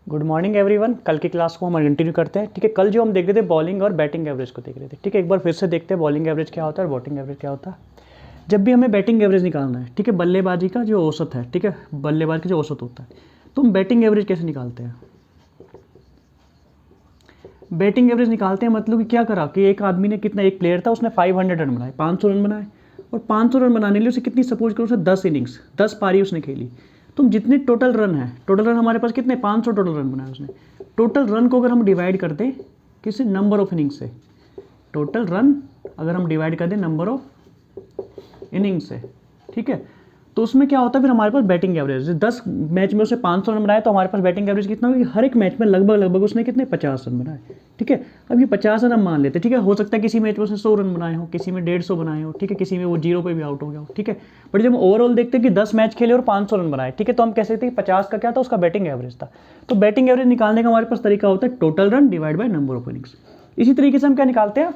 Good morning everyone. कल की class को हम कंटिन्यू करते हैं। ठीक है, कल जो हम देख रहे थे बॉलिंग और बैटिंग एवरेज को देख रहे थे। ठीक है, एक बार फिर से देखते हैं बॉलिंग एवरेज क्या होता है और बैटिंग एवरेज क्या होता है। जब भी हमें बैटिंग एवरेज निकालना है, ठीक है, बल्लेबाजी का जो औसत है, ठीक है, बल्लेबाज का जो औसत होता है, तो हम बैटिंग एवरेज कैसे निकालते हैं। बैटिंग एवरेज निकालते हैं मतलब कि क्या करा कि एक आदमी ने कितना, एक प्लेयर था उसने 500 रन बनाए, 500 रन बनाए, और 500 रन बनाने के लिए उसे कितनी, सपोज करो उसे 10 इनिंग्स 10 पारी उसने खेली। तो जितने टोटल रन है, टोटल रन हमारे पास कितने, 500 टोटल रन बनाए उसने। टोटल रन को अगर हम डिवाइड कर दें किसी नंबर ऑफ इनिंग्स से, टोटल रन अगर हम डिवाइड कर दें नंबर ऑफ इनिंग्स से, ठीक है, तो उसमें क्या होता है फिर हमारे पास बैटिंग एवरेज। 10 मैच में उसने 500 रन बनाए तो हमारे पास बैटिंग एवरेज कितना होगी, हर एक मैच में लगभग उसने कितने, 50 रन बनाए। ठीक है, अब ये 50 रन हम मान लेते हैं। ठीक है, हो सकता है किसी मैच में उसने 100 रन बनाए हो, किसी में 150 बनाए हो, ठीक है, किसी में वो 0 पे भी आउट हो गया हो। ठीक है, बट जब हम ओवरऑल देखते हैं कि 10 मैच खेले और 500 रन बनाए, ठीक है, तो हम कह सकते हैं कि 50 का क्या था, उसका बैटिंग एवरेज था। तो बैटिंग एवरेज निकालने का हमारे पास तरीका होता है total run divide by number of innings. इसी तरीके से हम क्या निकालते हैं,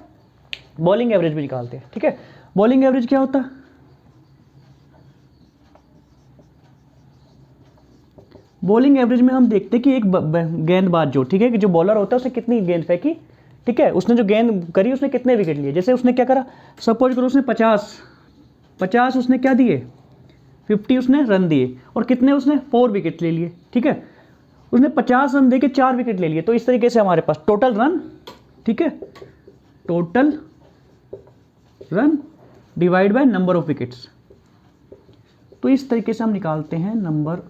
बॉलिंग एवरेज भी निकालते हैं। ठीक है, बॉलिंग एवरेज क्या होता है, बॉलिंग एवरेज में हम देखते हैं कि एक गेंदबाज जो, ठीक है, कि जो बॉलर होता है उसने कितनी गेंद फेंकी, ठीक है, उसने जो गेंद करी उसने कितने विकेट लिए। जैसे उसने क्या करा, सपोज करो उसने 50 उसने क्या दिए, 50 उसने रन दिए, और कितने उसने 4 विकेट ले लिए। ठीक है, उसने 50 रन दे के 4 विकेट ले लिए। तो इस तरीके से हमारे पास टोटल रन, ठीक है, total run divide by number of wickets, तो इस तरीके से हम निकालते हैं नंबर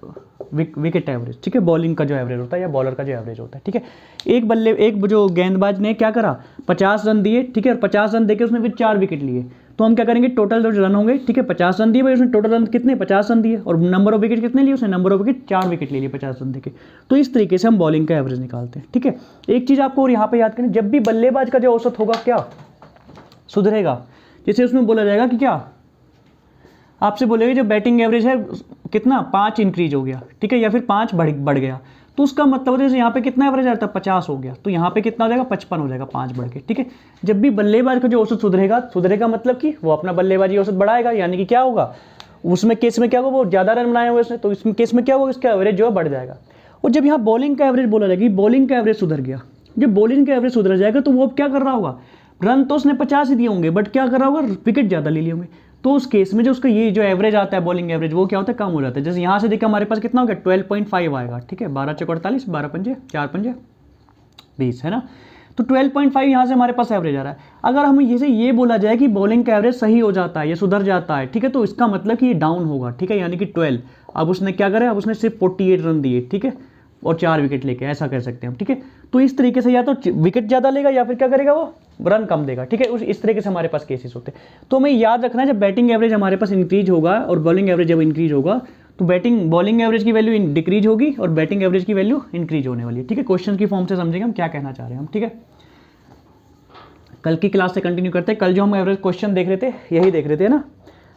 विकेट एवरेज। ठीक है, बॉलिंग का जो एवरेज होता है या बॉलर का जो एवरेज होता है। ठीक है, एक जो गेंदबाज ने क्या करा, 50 रन दिए, ठीक है, और 50 रन देके उसने फिर 4 विकेट लिए। तो हम क्या करेंगे, टोटल जो रन होंगे, ठीक है, 50 रन दिए भाई उसने, टोटल रन कितने, 50 रन दिए, और नंबर ऑफ विकेट कितने लिए उसने, नंबर ऑफ विकेट 4 विकेट ले लिए 50 रन देके। तो इस तरीके से हम बॉलिंग का एवरेज निकालते हैं। ठीक है, एक चीज़ आपको और यहाँ पर याद करनी, जब भी बल्लेबाज का जो औसत होगा क्या सुधरेगा, जैसे उसमें बोला जाएगा कि क्या, आपसे बोलेगा जो बैटिंग एवरेज है कितना, 5 इंक्रीज हो गया, ठीक है, या फिर 5 बढ़ गया, तो उसका मतलब है जैसे यहाँ पे कितना एवरेज आता है, 50 हो गया, तो यहाँ पे कितना हो जाएगा, 55 हो जाएगा, 5 बढ़ के। ठीक है, जब भी बल्लेबाज का जो औसत सुधरेगा मतलब कि वो अपना बल्लेबाजी औसत बढ़ाएगा, यानी कि क्या होगा, उसमें केस में क्या होगा, वो ज़्यादा रन बनाए हुए उसने, तो इसमें केस में क्या होगा, इसका एवरेज जो है बढ़ जाएगा। और जब यहाँ बॉलिंग का एवरेज बोला जाएगा, बॉलिंग का एवरेज सुधर गया, जब बॉलिंग का एवरेज सुधर जाएगा तो वो अब क्या कर रहा होगा, रन तो उसने 50 ही दिए होंगे, बट क्या कर रहा होगा, विकेट ज़्यादा ले लिए होंगे। तो उस केस में जो उसका ये जो एवरेज आता है बॉलिंग एवरेज, वो क्या होता है, कम हो जाता है। जैसे यहाँ से देखिए हमारे पास कितना हो गया, 12.5 आएगा। ठीक है, 12 चौक 48, 12 पंजे 4 पंजे 20, है ना। तो 12.5 यहाँ से हमारे पास एवरेज आ रहा है। अगर हमें ये बोला जाए कि बॉलिंग का एवरेज सही हो जाता है, ये सुधर जाता है, ठीक है, तो इसका मतलब कि ये डाउन होगा। ठीक है, यानी कि 12, अब उसने क्या करा, अब उसने सिर्फ 48 रन दिए, ठीक है, और 4 विकेट लेके, ऐसा कह सकते हैं हम। ठीक है, तो इस तरीके से या तो विकेट ज़्यादा लेगा या फिर क्या करेगा, वो रन कम देगा। ठीक है, इस तरीके से हमारे पास केसेस होते हैं। तो हमें याद रखना है, जब बैटिंग एवरेज हमारे पास इंक्रीज होगा और बॉलिंग एवरेज जब इंक्रीज होगा, तो बॉलिंग एवरेज की वैल्यू डिक्रीज होगी और बैटिंग एवरेज की वैल्यू इंक्रीज होने वाली है। ठीक है, क्वेश्चन की फॉर्म से समझेंगे हम क्या कहना चाह रहे हैं हम। ठीक है, कल की क्लास से कंटिन्यू करते हैं। कल जो हम एवरेज क्वेश्चन देख रहे थे, यही देख रहे थे ना,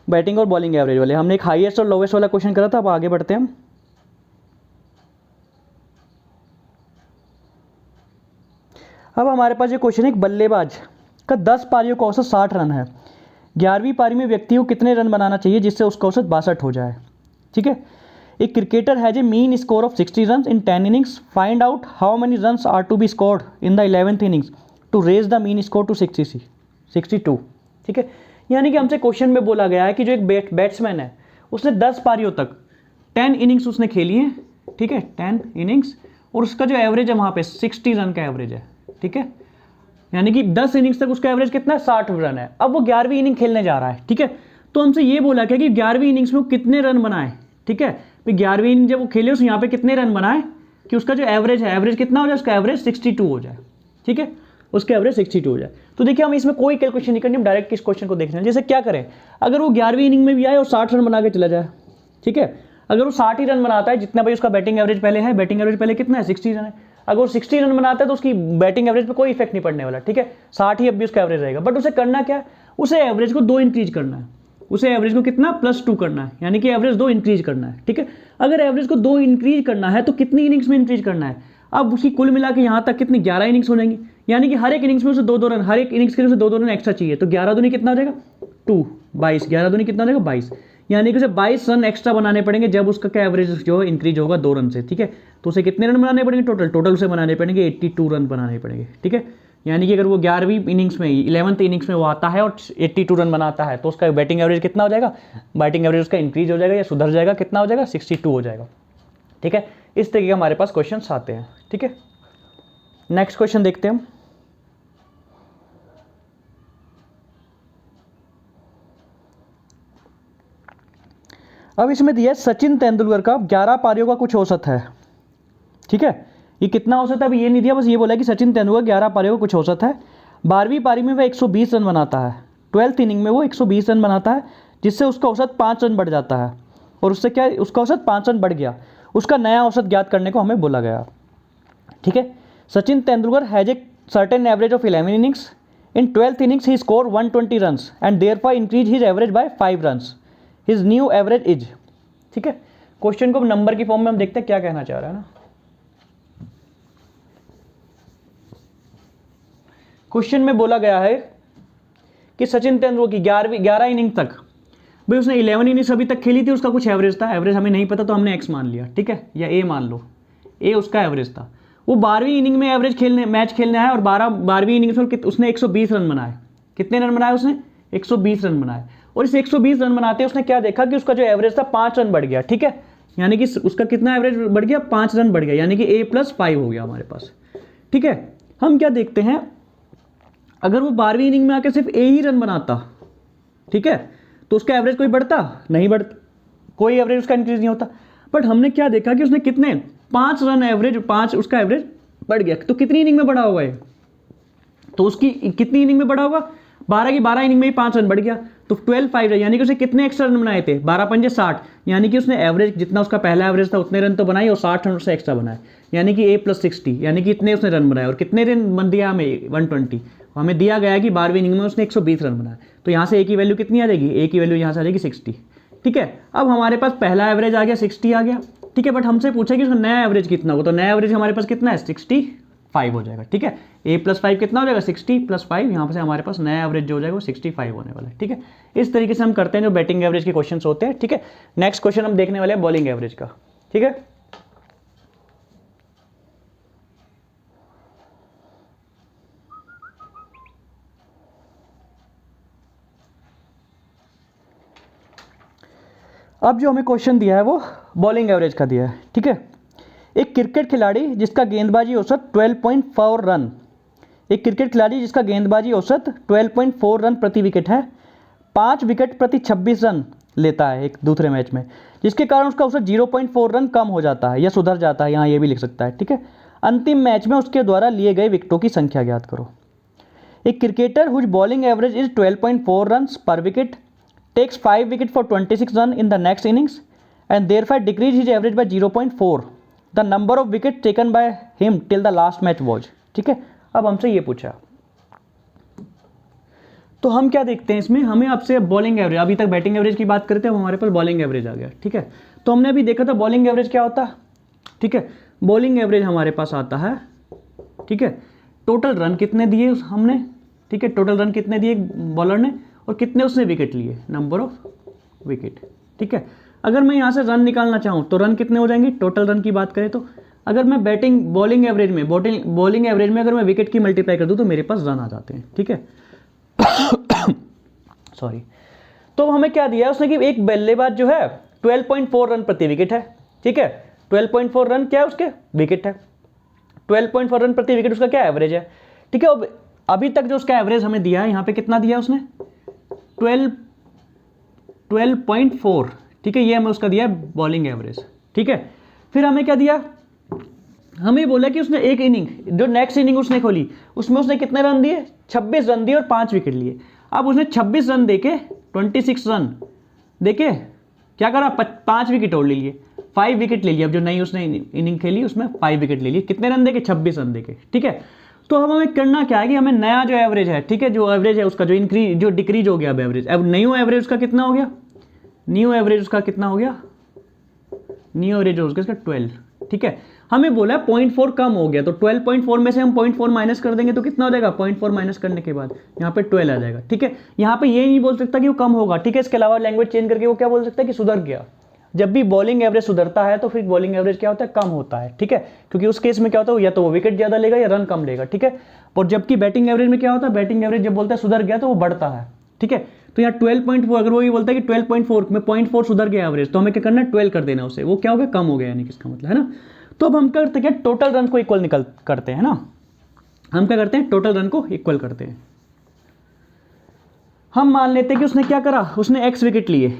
बैटिंग और बॉलिंग एवरेज वाले। हमने एक हाईएस्ट और लोवेस्ट वाला क्वेश्चन करा था। अब आगे बढ़ते हैं हम। अब हमारे पास ये क्वेश्चन है, एक बल्लेबाज का 10 पारियों का औसत 60 रन है। 11वीं पारी में व्यक्ति को कितने रन बनाना चाहिए जिससे उसका औसत 62 हो जाए। ठीक है, एक cricketer has a mean score of 60 run in 10 innings. Find out how many runs are to be scored in the 11th innings to raise the mean score to 62। ठीक है, यानी कि हमसे क्वेश्चन में बोला गया है कि जो एक बैट्समैन है उसने 10 पारियों तक 10 इनिंग्स उसने खेली हैं। ठीक है, 10 इनिंग्स, और उसका जो एवरेज है वहाँ पे 60 रन का एवरेज है। ठीक है, यानी कि 10 इनिंग्स तक उसका एवरेज कितना है, 60 रन है। अब वो 11वीं इनिंग खेलने जा रहा है। ठीक है, तो हमसे ये बोला क्या कि 11वीं इनिंग्स में वो कितने रन बनाए। ठीक है, तो 11वीं इनिंग जब वो खेले उस यहाँ पे कितने रन बनाए कि उसका जो एवरेज है, एवरेज कितना हो जाए, उसका एवरेज 62 हो जाए। ठीक है, उसका एवरेज 62 हो जाए। तो देखिए हम इसमें कोई कैलकुलेशन नहीं करनी, हम डायरेक्ट इस क्वेश्चन को देखना है। जैसे क्या करें, अगर वो 11वीं इनिंग में भी आए और 60 रन बना के चला जाए, ठीक है, अगर वो 60 ही रन बनाता है जितना भाई उसका बैटिंग एवरेज पहले है, बैटिंग एवरेज पहले कितना है, 60 रन है, अगर वो 60 रन बनाता है तो उसकी बैटिंग एवरेज पे कोई इफेक्ट नहीं पड़ने वाला। ठीक है, 60 ही अब भी उसका एवरेज रहेगा। बट उसे करना क्या है, उसे एवरेज को 2 इंक्रीज करना है, उसे एवरेज को कितना, +2 करना है, यानी कि एवरेज 2 इंक्रीज करना है। ठीक है, अगर एवरेज को 2 इंक्रीज करना है तो कितनी इनिंग्स में इंक्रीज करना है, अब उसकी कुल मिला के यहाँ तक कितनी, 11 इनिंग्स हो जाएंगी, यानी कि हर एक इनिंग्स में उसे 2-2 रन, हर एक इनिंग्स के लिए उसे 2-2 रन एक्स्ट्रा चाहिए। तो 11 दूनी कितना हो जाएगा, 2, 22, 11 दूनी कितना हो जाएगा, 22, यानी कि उसे 22 रन एक्स्ट्रा बनाने पड़ेंगे जब उसका क्या एवरेज जो है इंक्रीज होगा 2 रन से, ठीक है। तो उसे कितने रन बनाने पड़ेंगे टोटल उसे बनाने पड़ेंगे 82 रन बनाने पड़ेंगे, ठीक है। यानी कि अगर वो 11वीं इनिंग्स में 11th इनिंग्स में वो आता है और 82 रन बनाता है तो उसका बैटिंग एवरेज कितना हो जाएगा, बैटिंग एवरेज उसका इंक्रीज हो जाएगा या सुधर जाएगा, कितना हो जाएगा 62 हो जाएगा, ठीक है। इस तरीके के हमारे पास क्वेश्चन आते हैं, ठीक है। नेक्स्ट क्वेश्चन देखते हैं हम। अब इसमें दिया है सचिन तेंदुलकर का 11 पारियों का कुछ औसत है, ठीक है। ये कितना औसत है अभी ये नहीं दिया, बस ये बोला कि सचिन तेंदुलकर 11 पारियों का कुछ औसत है। 12वीं पारी में वह 120 रन बनाता है, 12th इनिंग में वो 120 रन बनाता है, जिससे उसका औसत 5 रन बढ़ जाता है और उससे क्या उसका औसत 5 रन बढ़ गया। उसका नया औसत ज्ञात करने को हमें बोला गया, ठीक है। Sachin Tendulkar has a certain average of 11 innings. In 12th innings he score 120 runs and therefore increase his average by 5 runs. His new average is, ठीक है। क्वेश्चन को नंबर की फॉर्म में हम देखते हैं क्या कहना चाह रहा है ना। क्वेश्चन में बोला गया है कि सचिन तेंदुलकर की 11 इनिंग तक, भाई उसने 11 इनिंग्स अभी तक खेली थी, उसका कुछ एवरेज था, एवरेज हमें नहीं पता तो हमने एक्स मान लिया, ठीक है, या ए मान लो, ए उसका एवरेज था। वो 12वीं इनिंग में मैच खेलने आया और 12वीं इनिंग्स में उसने 120 रन बनाए। कितने रन बनाए उसने, 120 रन बनाए। और इस 120 रन बनाते उसने क्या देखा कि उसका जो एवरेज था 5 रन बढ़ गया, ठीक है। यानी कि उसका कितना एवरेज बढ़ गया, 5 रन बढ़ गया, यानी कि A+5 हो गया हमारे पास, ठीक है। हम क्या देखते हैं, अगर वो 12वीं इनिंग में आकर सिर्फ ए ही रन बनाता, ठीक है, तो उसका एवरेज कोई बढ़ता नहीं, बढ़ता, कोई एवरेज उसका इंक्रीज नहीं होता। बट हमने क्या देखा कि उसने कितने 5 रन एवरेज, 5 उसका एवरेज बढ़ गया। तो कितनी इनिंग में बढ़ा होगा ये, तो उसकी कितनी इनिंग में बढ़ा होगा, 12 की 12 इनिंग में ही 5 रन बढ़ गया, तो 12/5 यानी कि उसने कितने एक्स्ट्रा रन बनाए थे, 12×5 = 60, यानी कि उसने एवरेज जितना उसका पहला एवरेज था उतने रन तो बनाए और 60 रन उससे एक्स्ट्रा बनाए, यानी कि A+60, यानी कि इतने उसने रन बनाए। और कितने रन बन दिया हमें, 120। हमें दिया गया है कि 12वीं इनिंग में उसने 120 रन बनाए, तो यहाँ से ए की वैल्यू कितनी आ जाएगी, ए की वैल्यू यहाँ से आ जाएगी 60, ठीक है। अब हमारे पास पहला एवरेज आ गया 60 आ गया, ठीक है। बट हमसे पूछा कि उसका नया एवरेज कितना होगा, तो नया एवरेज हमारे पास कितना है 65 हो जाएगा, ठीक है। A+5 कितना हो जाएगा 60+5, यहाँ से हमारे पास नया एवरेज जो हो जाएगा वो 65 होने वाला है, ठीक है। इस तरीके से हम करते हैं जो बैटिंग एवरेज के क्वेश्चन होते हैं, ठीक है। नेक्स्ट क्वेश्चन हम देखने वाले हैं बॉलिंग एवरेज का, ठीक है। अब जो हमें क्वेश्चन दिया है वो बॉलिंग एवरेज का दिया है, ठीक है। एक क्रिकेट खिलाड़ी जिसका गेंदबाजी औसत 12.4 रन, एक क्रिकेट खिलाड़ी जिसका गेंदबाजी औसत 12.4 रन प्रति विकेट है, 5 विकेट प्रति 26 रन लेता है एक दूसरे मैच में, जिसके कारण उसका औसत 0.4 रन कम हो जाता है या सुधर जाता है, यहाँ ये भी लिख सकता है, ठीक है। अंतिम मैच में उसके द्वारा लिए गए विकेटों की संख्या ज्ञात करो। एक cricketer whose bowling average is 12.4 run per wicket takes 5 wicket for 26 run in the next innings and therefore decrease his average by 0.4. The number of wickets taken by him till the last match was, ठीक है। अब हमसे ये पूछा, तो हम क्या देखते हैं इसमें, हमें आपसे बॉलिंग एवरेज, अभी तक बैटिंग एवरेज की बात करते हैं, हमारे पास बॉलिंग एवरेज आ गया, ठीक है। तो हमने अभी देखा था बॉलिंग एवरेज क्या होता है, ठीक है। बॉलिंग एवरेज हमारे पास आता है, ठीक है, टोटल रन कितने दिए हमने, ठीक है, टोटल रन कितने दिए बॉलर ने और कितने उसने विकेट लिए, नंबर ऑफ विकेट, ठीक है। अगर मैं यहाँ से रन निकालना चाहूँ तो रन कितने हो जाएंगे, टोटल रन की बात करें तो अगर मैं बॉलिंग एवरेज में अगर मैं विकेट की मल्टीप्लाई कर दूँ तो मेरे पास रन आ जाते हैं, ठीक है। सॉरी। तो हमें क्या दिया है उसने कि एक बल्लेबाज जो है 12.4 रन प्रति विकेट है, ठीक है। 12.4 रन क्या है उसके, विकेट है। 12.4 रन प्रति विकेट उसका क्या एवरेज है, ठीक है। अब अभी तक जो उसका एवरेज हमें दिया है, यहाँ पे कितना दिया उसने 12.4, ठीक है, ये हमें उसका दिया है बॉलिंग एवरेज, ठीक है। फिर हमें क्या दिया, हमें बोला कि उसने एक इनिंग, जो नेक्स्ट इनिंग उसने खोली उसमें उसने कितने रन दिए, 26 रन दिए और 5 विकेट लिए। अब उसने 26 रन देके 26 रन देके क्या करा, 5 विकेट और ले लिए, 5 विकेट ले लिए। अब जो नई उसने इनिंग खेली उसमें 5 विकेट ले लिए, कितने रन देके, 26 रन देके, ठीक है। तो अब हमें करना क्या है कि हमें नया जो एवरेज है, ठीक है, जो एवरेज है उसका जो डिक्रीज हो गया अब एवरेज, अब न्यू एवरेज उसका कितना हो गया, न्यू एवरेज उसका कितना हो गया, न्यू एवरेज हो गया इसका 12, ठीक है। हमें बोला है 0.4 कम हो गया, तो 12.4 में से हम 0.4 माइनस कर देंगे तो कितना हो जाएगा, 0.4 माइनस करने के बाद यहाँ पे 12 आ जाएगा। ठीक है, यहाँ पे ये नहीं बोल सकता कि वो कम होगा। ठीक है, इसके अलावा लैंग्वेज चेंज करके वो क्या बोल सकता है कि सुधर गया। जब भी बॉलिंग एवरेज सुधरता है तो फिर बॉलिंग एवरेज क्या होता है, कम होता है। ठीक है, क्योंकि उस केस में क्या होता है, या तो वो विकेट ज्यादा लेगा या रन कम लेगा। ठीक है, और जबकि बैटिंग एवरेज में क्या होता है, बैटिंग एवरेज जब बोलता है सुधर गया तो वो बढ़ता है। ठीक है, तो यहाँ 12.4, अगर वो ये बोलता है कि 12.4 में 0.4 सुधर गया एवरेज, तो हमें क्या करना है, 12 कर देना उसे, वो क्या हो गया, कम हो गया, यानी कि इसका मतलब है ना। तो अब हम करते क्या, टोटल रन को इक्वल करते हैं ना, हम क्या करते हैं, टोटल रन को इक्वल करते हैं। हम मान लेते हैं कि उसने क्या करा, उसने x विकेट लिए।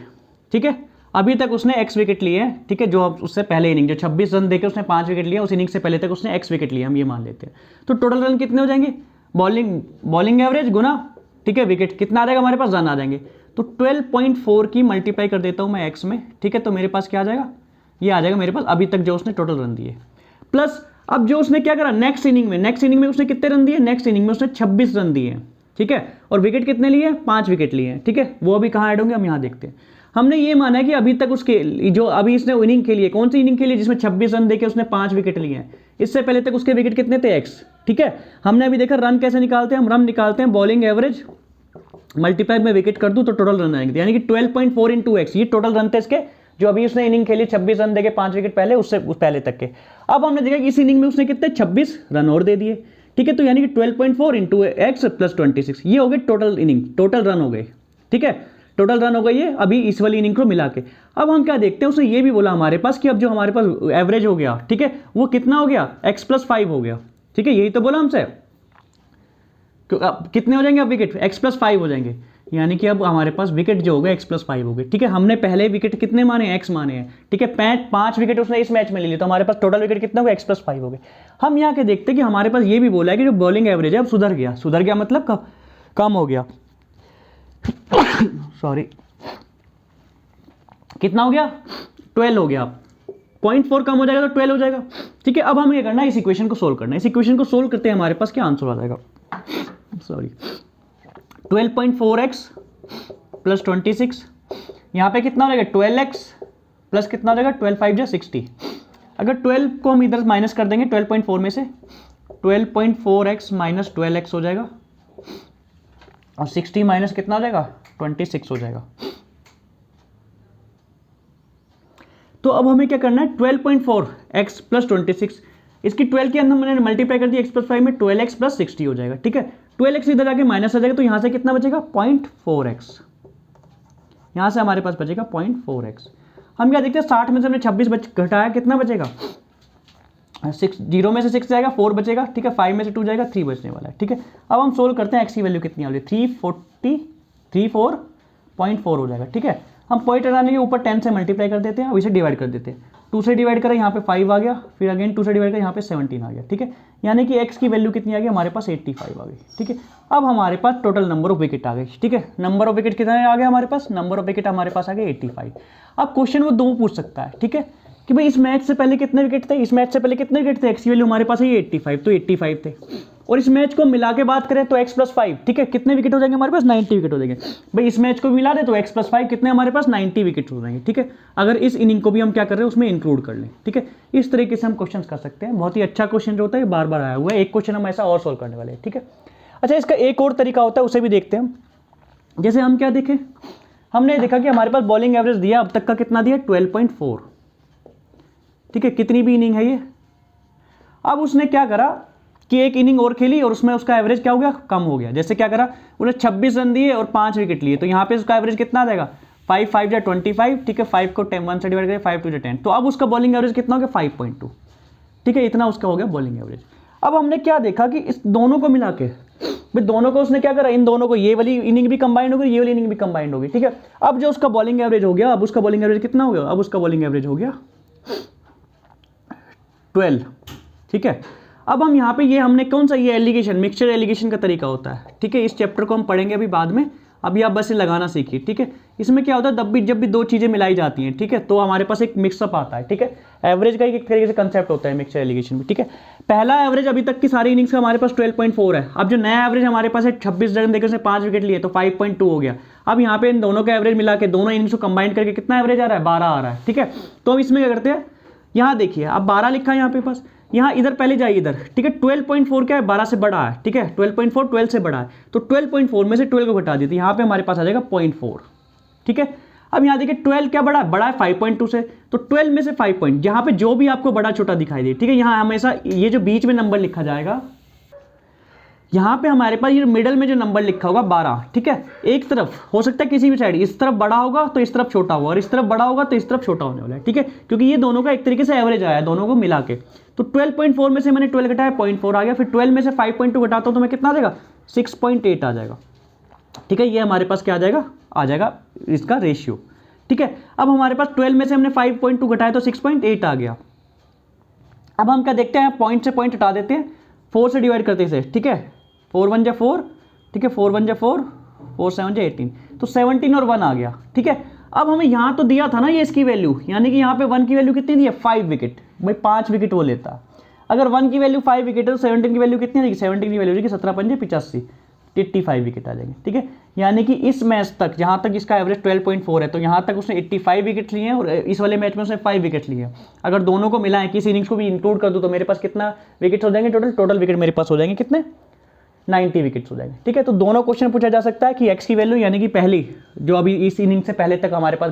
ठीक है, अभी तक उसने x विकेट लिए। ठीक है, जो अब उससे पहले इनिंग जो 26 रन देके उसने 5 विकेट लिया, उस इनिंग से पहले तक उसने x विकेट लिया, हम ये मान लेते हैं। तो टोटल रन कितने हो जाएंगे, बॉलिंग एवरेज गुना, ठीक है, विकेट कितना आ जाएगा हमारे पास, रन आ जाएंगे। तो 12.4 की मल्टीप्लाई कर देता हूँ मैं x में। ठीक है, तो मेरे पास क्या आ जाएगा, ये आ जाएगा मेरे पास अभी तक जो उसने टोटल रन दिए, प्लस अब जो उसने क्या करा नेक्स्ट इनिंग में उसने कितने रन दिए, नेक्स्ट इनिंग में उसने 26 रन दिए। ठीक है, और विकेट कितने लिए, 5 विकेट लिए। ठीक है, वो अभी कहाँ ऐड होंगे, हम यहाँ देखते हैं। हमने ये माना है कि अभी तक उसके जो अभी इसने इनिंग के लिए, कौन सी इनिंग के लिए जिसमें 26 रन देके उसने 5 विकेट लिए हैं, इससे पहले तक उसके विकेट कितने थे, x। ठीक है, हमने अभी देखा रन कैसे निकालते हैं, हम रन निकालते हैं बॉलिंग एवरेज मल्टीप्लाई में विकेट कर दूं तो टोटल रन आएंगे, यानी कि 12.4 इंटू एक्स, ये टोटल रन थे इसके जो अभी उसने इनिंग खेली 26 रन देके 5 विकेट पहले, उससे पहले तक के। अब हमने देखा कि इस इनिंग में उसने कितने 26 रन और दे दिए। ठीक है, तो यानी कि 12.4 इंटू एक्स प्लस 26, ये हो गए टोटल इनिंग, टोटल रन हो गए। ठीक है, टोटल रन हो गई है अभी इस वाली इनिंग को मिला के। अब हम क्या देखते हैं, उसने ये भी बोला हमारे पास कि अब जो हमारे पास एवरेज हो गया, ठीक है, वो कितना हो गया, x प्लस 5 हो गया। ठीक है, यही तो बोला हमसे, कितने हो जाएंगे अब विकेट, x प्लस 5 हो जाएंगे, यानी कि अब हमारे पास विकेट जो हो गए x प्लस 5 हो गए। ठीक है, हमने पहले विकेट कितने माने, x माने हैं। ठीक है, 5 विकेट उसने इस मैच में ले लिए, तो हमारे पास टोटल विकेट कितना होगा, x प्लस 5 हो गए। हम यहाँ के देखते हैं कि हमारे पास ये भी बोला है कि जो बॉलिंग एवरेज है अब सुधर गया मतलब कम हो गया सॉरी, कितना हो गया, 12 हो गया। 0.4 कम हो जाएगा तो 12 हो जाएगा। ठीक है, अब हमें ये करना है, इस इक्वेशन को सोल्व करना है। इस इक्वेशन को सोल्व करते हैं हमारे पास क्या आंसर आ जाएगा, सॉरी 12.4x प्लस 26, यहाँ पे कितना हो जाएगा 12x प्लस कितना हो जाएगा 12 5 जा 60। अगर 12 को हम इधर माइनस कर देंगे 12.4 में से, 12.4x माइनस 12x हो जाएगा, और 60 माइनस कितना हो जाएगा 26 हो जाएगा। तो अब हमें क्या करना है, 12.4x प्लस 26, इसकी 12 के अंदर मैंने मल्टीप्लाई कर दिया x प्लस 5 में, 12x प्लस 60 हो जाएगा। ठीक है, 12x इधर जाके माइनस आ जाएगा, तो यहाँ से कितना बचेगा 0.4x, यहाँ से हमारे पास बचेगा 0.4x। हम क्या देखते हैं, 60 में से हमने 26 घटाया, कितना बचेगा 0 में से 6 जाएगा, 4 बचेगा। ठीक है, 5 में से 2 जाएगा, 3 बचने वाला है। ठीक है, अब हम सोल्व करते हैं, x की वैल्यू कितनी आ रही है, 344.4 हो जाएगा। ठीक है, हम पॉइंट लगाने के ऊपर 10 से मल्टीप्लाई कर देते हैं, अब इसे डिवाइड कर देते हैं, 2 से डिवाइड करें यहाँ पे 5 आ गया, फिर अगेन 2 से डिवाइड करें यहाँ पे 17 आ गया। ठीक है, यानी कि x की वैल्यू कितनी आ गई हमारे पास 85 आ गई। ठीक है, अब हमारे पास टोटल नंबर ऑफ विकेट आ गई। ठीक है, नंबर ऑफ विकेट कितने आ गया हमारे पास, नंबर ऑफ विकेट हमारे पास आ गए 85। अब क्वेश्चन वो दो पूछ सकता है, ठीक है, कि भाई इस मैच से पहले कितने विकेट थे, इस मैच से पहले कितने विकेट थे, x की वैल्यू हमारे पास है 85, तो 85 थे, और इस मैच को मिला के बात करें तो x प्लस 5, ठीक है, कितने विकेट हो जाएंगे हमारे पास, 90 विकेट हो जाएंगे। भाई इस मैच को मिला दे तो x प्लस 5 कितने हमारे पास 90 विकेट हो जाएंगे। ठीक है, अगर इस इनिंग को भी हम क्या कर रहे हैं उसमें इंक्लूड कर लें। ठीक है, इस तरीके से हम क्वेश्चन कर सकते हैं। बहुत ही अच्छा क्वेश्चन जो होता है बार बार आया हुआ है, एक क्वेश्चन हम ऐसा और सोल्व करने वाले हैं। ठीक है, अच्छा इसका एक और तरीका होता है, उसे भी देखते हैं हम। जैसे हम क्या देखें, हमने देखा कि हमारे पास बॉलिंग एवरेज दिया अब तक का कितना दिया 12.4। ठीक है, कितनी भी इनिंग है ये। अब उसने क्या करा कि एक इनिंग और खेली और उसमें उसका एवरेज क्या हो गया, कम हो गया। जैसे क्या करा, उन्हें 26 रन दिए और 5 विकेट लिए, तो यहाँ पे उसका एवरेज कितना आ जाएगा 5 5 जा 25। ठीक है, 5 को 1 से डिवाइड करें, 5 2 जा 10, तो अब उसका बॉलिंग एवरेज कितना हो गया 5.2। ठीक है, इतना उसका हो गया बॉलिंग एवरेज। अब हमने क्या देखा कि इस दोनों को मिला के, भाई दोनों को उसने क्या करा, इन दोनों को, ये वाली इनिंग भी कंबाइंड हो गई, ये वाली इनिंग भी कंबाइंड हो गई। ठीक है, अब जो उसका बॉलिंग एवरेज हो गया, अब उसका बॉलिंग एवरेज कितना हो गया, अब उसका बॉलिंग एवरेज हो गया 12। ठीक है, अब हम यहाँ पे ये हमने कौन सा, ये एलिगेशन, मिक्सचर एलिगेशन का तरीका होता है। ठीक है, इस चैप्टर को हम पढ़ेंगे अभी बाद में, अभी आप बस ये लगाना सीखिए। ठीक है, इसमें क्या होता है, जब भी दो चीज़ें मिलाई जाती हैं, ठीक है, तो हमारे पास एक मिक्सअप आता है। ठीक है, एवरेज का एक तरीके से कंसेप्ट होता है मिक्सचर एलिगेशन में। ठीक है, पहला एवरेज अभी तक की सारी इनिंग्स का हमारे पास 12.4 है। अब जो नया एवरेज हमारे पास है 26 रन देकर उसने 5 विकेट लिए, तो 5.2 हो गया। अब यहाँ पे इन दोनों का एवरेज मिला के, दोनों इनिंग्स को कंबाइन करके कितना एवरेज आ रहा है 12 आ रहा है। ठीक है, तो हम इसमें क्या करते हैं, यहाँ देखिए अब 12 लिखा है यहाँ पे पास, यहाँ इधर पहले जाइए इधर, ठीक है। 12.4 क्या है, 12 से बड़ा है, ठीक है। 12.4 12 से बड़ा है, तो 12.4 में से 12 को घटा देते, यहाँ पे हमारे पास आ जाएगा 0.4, ठीक है। अब यहाँ देखिए 12 क्या बड़ा है 5.2 से, तो 12 में से 5 पॉइंट, यहाँ पे जो भी आपको बड़ा छोटा दिखाई दे, ठीक है। यहाँ हमेशा ये जो बीच में नंबर लिखा जाएगा, यहाँ पे हमारे पास ये मिडल में जो नंबर लिखा होगा 12, ठीक है। एक तरफ हो सकता है किसी भी साइड, इस तरफ बड़ा होगा तो इस तरफ छोटा होगा, और इस तरफ बड़ा होगा तो इस तरफ छोटा होने वाला है, ठीक है। क्योंकि ये दोनों का एक तरीके से एवरेज आया है दोनों को मिला के। तो 12.4 में से मैंने 12 घटाया 0.4 आ गया, फिर 12 में से 5.2 घटाता हूँ तो मैं कितना आ जाएगा 6.8 आ जाएगा, ठीक है। ये हमारे पास क्या आ जाएगा इसका रेशियो, ठीक है। अब हमारे पास 12 में से हमने 5.2 घटाया तो 6.8 आ गया। अब हम क्या देखते हैं, पॉइंट से पॉइंट हटा देते हैं, 4 से डिवाइड करते हैं इसे, ठीक है। 4 1 जा 4, ठीक है। 4 1 जा 4, 4 7 जा 18, तो 17 और 1 आ गया, ठीक है। अब हमें यहाँ तो दिया था ना ये इसकी वैल्यू, यानी कि यहाँ पे 1 की वैल्यू कितनी दी है 5 विकेट, भाई 5 विकेट वो लेता। अगर 1 की वैल्यू 5 विकेट है तो 17 की वैल्यू कितनी रहेगी, 17 की वैल्यू रहेगी 17 पंजे 85, 85 विकेट आ जाएंगे, ठीक है। यानी कि इस मैच तक जहाँ तक इसका एवरेज 12.4 है, तो यहाँ तक उसने 85 विकेट लिए हैं और इस वाले मैच में उसने 5 विकेट लिए हैं। अगर दोनों को मिला है, किसी इनिंग्स को भी इंक्लूड कर दूँ तो मेरे पास कितना विकेट हो जाएंगे, टोटल विकेट मेरे पास हो जाएंगे कितने 90 विकेट्स हो जाएंगे, ठीक है। तो दोनों क्वेश्चन पूछा जा सकता है कि एक्स की वैल्यू, यानी कि पहली जो अभी इस इनिंग से पहले तक हमारे पास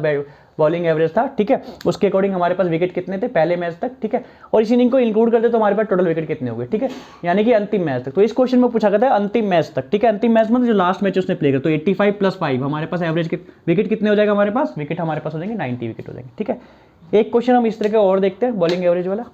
बॉलिंग एवरेज था, ठीक है, उसके अकॉर्डिंग हमारे पास विकेट कितने थे पहले मैच तक, ठीक है। और इस इनिंग को इंक्लूड कर दे तो हमारे पास टोटल विकेट कितने हो गए, ठीक है, यानी कि अंतिम मैच तक। तो इस क्वेश्चन में पूछा गया था अंतिम मैच तक, ठीक है। अंतिम मैच में जो लास्ट मैच उसने प्ले किया, तो 85 + 5 हमारे पास एवरेज विकेट कितने हो जाएगा, हमारे पास विकेट हमारे पास हो जाएंगे 90 विकेट हो जाएंगे, ठीक है। एक क्वेश्चन हम इस तरह के और देखते हैं बॉलिंग एवरेज वाला।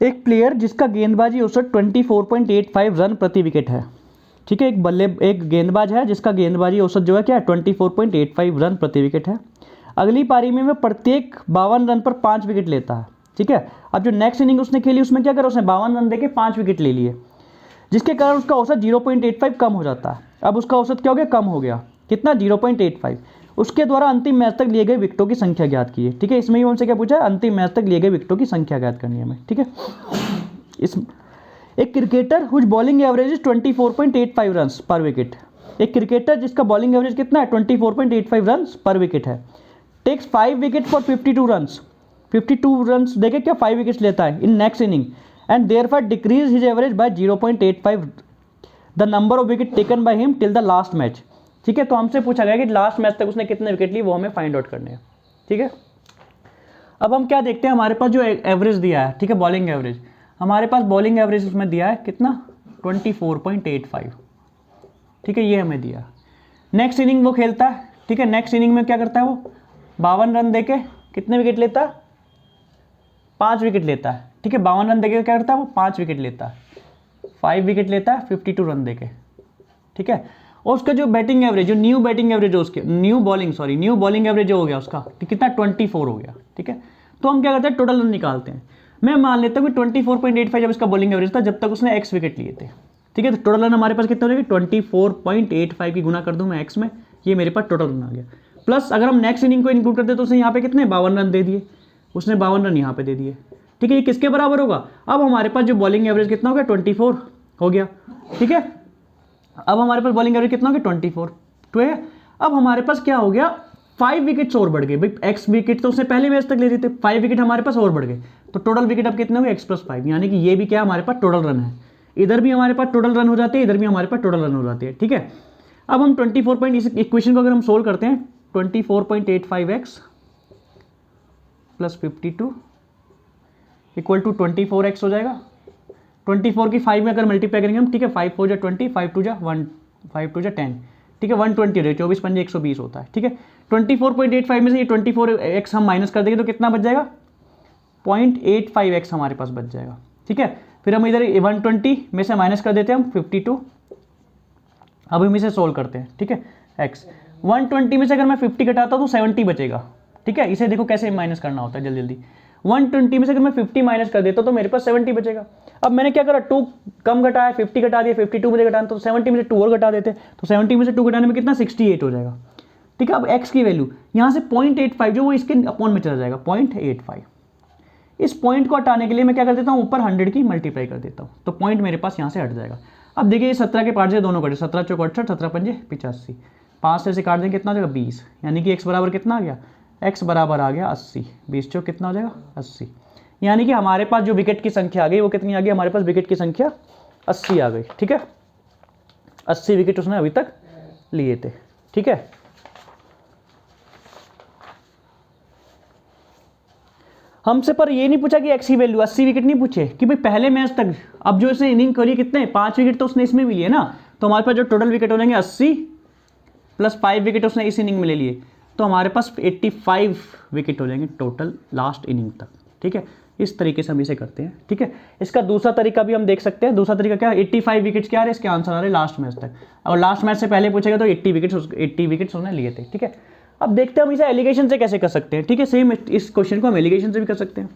एक प्लेयर जिसका गेंदबाजी औसत 24.85 रन प्रति विकेट है, ठीक है। एक गेंदबाज है जिसका गेंदबाजी औसत जो है क्या है 24.85 रन प्रति विकेट है। अगली पारी में वह प्रत्येक 52 रन पर 5 विकेट लेता है, ठीक है। अब जो नेक्स्ट इनिंग उसने खेली उसमें क्या करा, उसने 52 रन देके 5 विकेट ले लिए, जिसके कारण उसका औसत 0.85 कम हो जाता है। अब उसका औसत क्या हो गया, कम हो गया, कितना 0.85। उसके द्वारा अंतिम मैच तक लिए गए विकेटों की संख्या ज्ञात कीजिए, ठीक है। इसमें ही हमसे क्या पूछा है, अंतिम मैच तक लिए गए विकेटों की संख्या ज्ञात करनी है हमें, ठीक है। इस एक cricketer whose bowling average is 24.85 run per wicket, एक क्रिकेटर जिसका बॉलिंग एवरेज कितना है 24.85 रन पर विकेट है, takes 5 wicket for 52 run, 52 run देखे क्या 5 विकेट्स लेता है in next inning, and therefore decrease his average by 0.85 the number of wicket taken by him till the last match, ठीक है। तो हमसे पूछा गया कि लास्ट मैच तक उसने कितने विकेट लिए, वो हमें फाइंड आउट करने हैं, ठीक है। अब हम क्या देखते हैं, हमारे पास जो एवरेज दिया है, ठीक है, बॉलिंग एवरेज, हमारे पास बॉलिंग एवरेज उसमें दिया है कितना 24.85, ठीक है, ये हमें दिया। नेक्स्ट इनिंग वो खेलता है, ठीक है, नेक्स्ट इनिंग में क्या करता है वो 52 रन देके कितने विकेट लेता है 5 विकेट लेता है, ठीक है। 52 रन देके क्या करता है वो 5 विकेट लेता है, 5 विकेट लेता है 52 रन देके, ठीक है। और उसका जो बैटिंग एवरेज, जो न्यू बैटिंग एवरेज है उसके, न्यू बॉलिंग एवरेज जो हो गया उसका, कितना 24 हो गया, ठीक है। तो हम क्या करते हैं टोटल रन निकालते हैं। मैं मान लेता हूँ कि 24.85 जब इसका बॉलिंग एवरेज था, जब तक उसने एक्स विकेट लिए थे, ठीक है। तो टोटल रन हमारे पास कितना हो जाएगा 24.85 की गुना कर दूँ मैं एक्स में, ये मेरे पास टोटल रन आ गया। प्लस अगर हम नेक्स्ट इनिंग को इंक्लूड करते तो उसने यहाँ पे कितने 52 रन दे दिए, उसने 52 रन यहाँ पे दे दिए, ठीक है। ये किसके बराबर होगा, अब हमारे पास जो बॉलिंग एवरेज कितना हो गया 24 हो गया, ठीक है। अब हमारे पास बॉलिंग एवरेज कितना हो गया 24, तो है। अब हमारे पास क्या हो गया 5 विकेट्स और बढ़ गए, भाई एक्स विकेट तो उसने पहले मैच तक ले रहे थे, 5 विकेट हमारे पास और बढ़ गए, तो टोटल विकेट अब कितने हो गए x + 5, यानी कि ये भी क्या हमारे पास टोटल रन है, इधर भी हमारे पास टोटल रन हो जाते हैं, इधर भी हमारे पास टोटल रन हो जाते हैं, ठीक है। अब हम 24 इस इक्वेशन को अगर हम सोल्व करते हैं 24.85x + 52 इक्वल टू 24x हो जाएगा। 24 की 5 में अगर मल्टीप्लाई करेंगे हम, ठीक है, 5 4 जा 20, 5 2 जा 1, 5 2 जा 10, ठीक है, 120 हो जाए, 24 पंजे 120 होता है, ठीक है। 24.85 में से ये 24x हम माइनस कर देंगे तो कितना बच जाएगा 0.85x हमारे पास बच जाएगा, ठीक है। फिर हम इधर 120 में से माइनस कर देते हैं हम 52, अब हम इसे सोल्व करते हैं, ठीक है। x 120 में से अगर मैं 50 घटाता हूँ तो 70 बचेगा, ठीक है। इसे देखो कैसे माइनस करना होता है जल्दी जल्दी, 120 में से अगर मैं 50 माइनस कर देता हूँ तो मेरे पास 70 बचेगा। अब मैंने क्या करा, 2 कम घटाया, 50 घटा दिया, 52 मुझे घटाना, तो 70 में से 2 और घटा देते, तो 70 में से 2 घटाने में कितना 68 हो जाएगा। ठीक है, अब x की वैल्यू यहाँ से 0.85 जो वो इसके अपॉन में चला जाएगा 0.85। इस पॉइंट को हटाने के लिए मैं क्या कर देता हूँ, ऊपर 100 की मल्टीप्लाई कर देता हूँ, तो पॉइंट मेरे पास यहाँ से हट जाएगा। अब देखिए 17 के पार्ट से दोनों कटे, 17 चौक 68, 17 पंजे 85, 5 से काट देंगे कितना हो जाएगा 20, यानी कि x बराबर कितना आ गया, x बराबर आ गया 80, 20 चौक कितना हो जाएगा 80, यानी कि हमारे पास जो विकेट की संख्या आ गई वो कितनी आ गई, हमारे पास विकेट की संख्या 80 आ गई। ठीक है, 80 विकेट उसने अभी तक लिए थे। ठीक है, हमसे पर ये नहीं पूछा कि एक्स की वैल्यू, 80 विकेट नहीं पूछे कि भाई पहले मैच तक, अब जो इसने इनिंग करी कितने 5 विकेट तो उसने इसमें भी लिए ना, तो हमारे पास जो टोटल विकेट हो जाएंगे 80 प्लस 5 विकेट उसने इस इनिंग में ले लिए, तो हमारे पास 85 विकेट हो जाएंगे टोटल लास्ट इनिंग तक। ठीक है, इस तरीके से हम इसे करते हैं। ठीक है, इसका दूसरा तरीका भी हम देख सकते हैं। दूसरा तरीका क्या है, 85 विकेट्स क्या है, इसके आंसर आ रहे लास्ट मैच तक, और लास्ट मैच से पहले पूछेगा तो 80 विकेट्स उसने लिए थे। ठीक है, अब देखते हैं हम इसे एलिगेशन से कैसे कर सकते हैं। ठीक है, सेम इस क्वेश्चन को हम एलिगेशन से भी कर सकते हैं।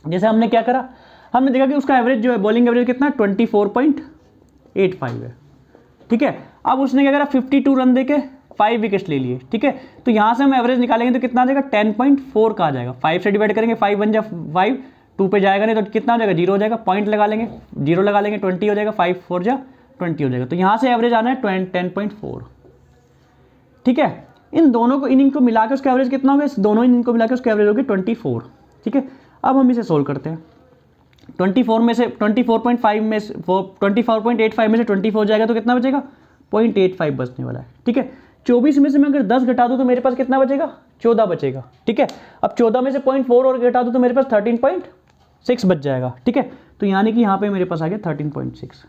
जैसे हमने क्या करा, हमने देखा कि उसका एवरेज जो है बॉलिंग एवरेज कितना 24.85 है। ठीक है, अब उसने क्या करा 52 रन देके 5 विकेट्स ले लिए। ठीक है, तो यहाँ से हम एवरेज निकालेंगे तो कितना आ जाएगा 10.4 का आ जाएगा। 5 से डिवाइड करेंगे, 5 बन जाए 5, 2 पे जाएगा नहीं तो कितना हो जाएगा 0 हो जाएगा, पॉइंट लगा लेंगे 0 लगा लेंगे 20 हो जाएगा, 5 4 जा 20 हो जाएगा, तो यहाँ से एवरेज आना है 10.4। ठीक है, इन दोनों को इनिंग को मिला के उसका एवरेज कितना होगा, इस दोनों इनिंग को मिला के उसका एवरेज होगी 24। ठीक है, अब हम इसे सोल्व करते हैं। 24 में से 24.5 में से 24.85 में से 24 जाएगा तो कितना बचेगा 0.85 बचने वाला है। ठीक है, 24 में से मैं अगर 10 घटा दूँ तो मेरे पास कितना बचेगा 14 बचेगा। ठीक है, अब 14 में से 0.4 और घटा दूँ तो मेरे पास 13.6 बच जाएगा। ठीक है, तो यानी कि यहाँ पे मेरे पास आ गया 13.6।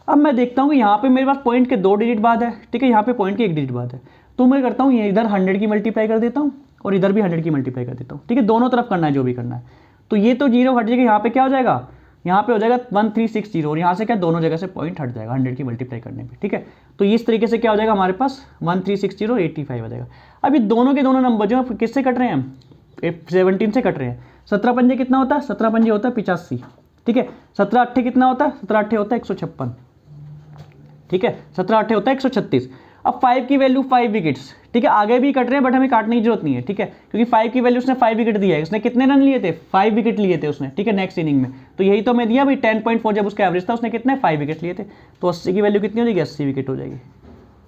अब मैं देखता हूँ कि यहाँ पे मेरे पास पॉइंट के 2 डिजिट बाद है। ठीक है, यहाँ पे पॉइंट के 1 डिजिट बाद है, तो मैं करता हूँ ये इधर 100 की मल्टीप्लाई कर देता हूँ और इधर भी 100 की मल्टीप्लाई कर देता हूँ। ठीक है, दोनों तरफ करना है जो भी करना है, तो ये तो 0 हट जाएगा, यहाँ पे क्या हो जाएगा, यहाँ पे हो जाएगा 1360 और यहाँ से क्या दोनों जगह से पॉइंट हट जाएगा 100 की मल्टीप्लाई करने पे। ठीक है, तो इस तरीके से क्या हो जाएगा हमारे पास 1360 85 हो जाएगा। अब ये दोनों के दोनों नंबर जो किससे कट रहे हैं, 17 से कट रहे हैं। 17 पंजे कितना होता है, 17 पंजे होता है 85। ठीक है, 17 अट्ठे कितना होता है, 17 अट्ठे होता है 156। ठीक है, 17 अट्ठे होता है 136। अब 5 की वैल्यू 5 विकेट्स। ठीक है, आगे भी कट रहे हैं बट हमें काटने की जरूरत नहीं है। ठीक है, क्योंकि 5 की वैल्यू उसने 5 विकेट दिया है, उसने कितने रन लिए थे 5 विकेट लिए थे उसने। ठीक है, नेक्स्ट इनिंग में तो यही तो मैं दिया भाई 10.4 जब उसका एवरेज था उसने कितने 5 विकेट लिए थे, तो 80 की वैल्यू कितनी हो जाएगी 80 विकेट हो जाएगी।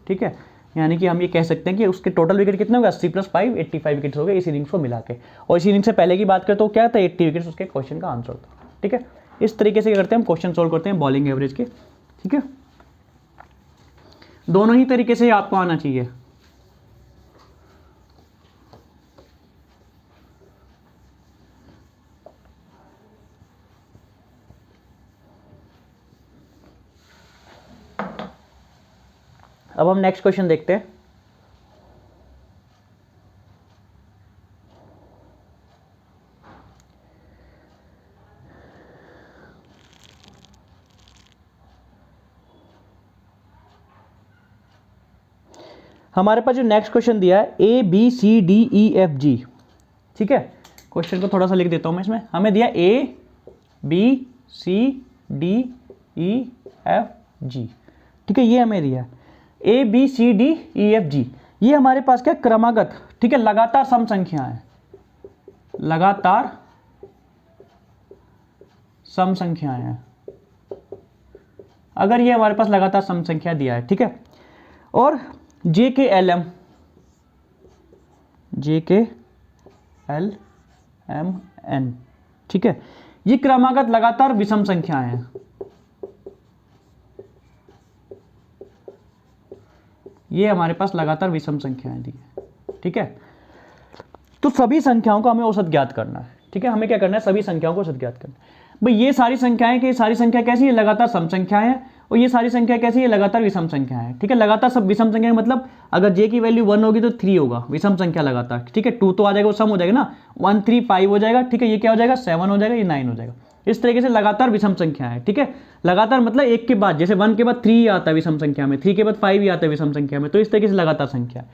ठीक है, यानी कि हम ये कह सकते हैं कि उसके टोटल विकेट कितने हो गए 80 + 5 85 विकेट्स हो गए इस इनिंग्स को मिला के। और इस इनिंग से पहले की बात करें तो क्या था 80 विकेट्स उसके क्वेश्चन का आंसर था। ठीक है, इस तरीके से क्या करते हैं हम क्वेश्चन सोल्व करते हैं बॉलिंग एवरेज के। ठीक है, दोनों ही तरीके से आपको आना चाहिए। अब हम नेक्स्ट क्वेश्चन देखते हैं। हमारे पास जो नेक्स्ट क्वेश्चन दिया है ABCDEFG। ठीक है, क्वेश्चन को थोड़ा सा लिख देता हूं मैं इसमें। हमें दिया ABCDEFG। ठीक है, ये हमें दिया ABCDEFG, ये हमारे पास क्या क्रमागत, ठीक है, लगातार सम संख्याएं हैं, लगातार सम संख्याएं हैं। अगर ये हमारे पास लगातार सम संख्या दिया है, ठीक है, और JKLM JKLMN, ठीक है, ये क्रमागत लगातार विषम संख्याएं हैं। ये हमारे पास लगातार विषम संख्याएं दी है। ठीक है, तो सभी संख्याओं का हमें औसत ज्ञात करना है। ठीक है, हमें क्या करना है, सभी संख्याओं को औसत ज्ञात करना है। भाई ये सारी संख्याएं कि सारी संख्या कैसी है, लगातार सम संख्याएं हैं, और ये सारी संख्या कैसी है, लगातार विषम संख्याएं हैं। ठीक है, लगातार सब विषम संख्या मतलब अगर j की वैल्यू 1 होगी तो 3 होगा, विषम संख्या लगातार। ठीक है, 2 तो आ जाएगा, वो सम हो जाएगा ना, 1 3 5 हो जाएगा। ठीक है, ये क्या हो जाएगा 7 हो जाएगा, ये 9 हो जाएगा। इस तरीके से लगातार विषम संख्या है। ठीक है, लगातार मतलब एक के बाद, जैसे 1 के बाद 3 आता है विषम संख्या में, 3 के बाद 5 ही आता है विषम संख्या में, तो इस तरीके से लगातार संख्या।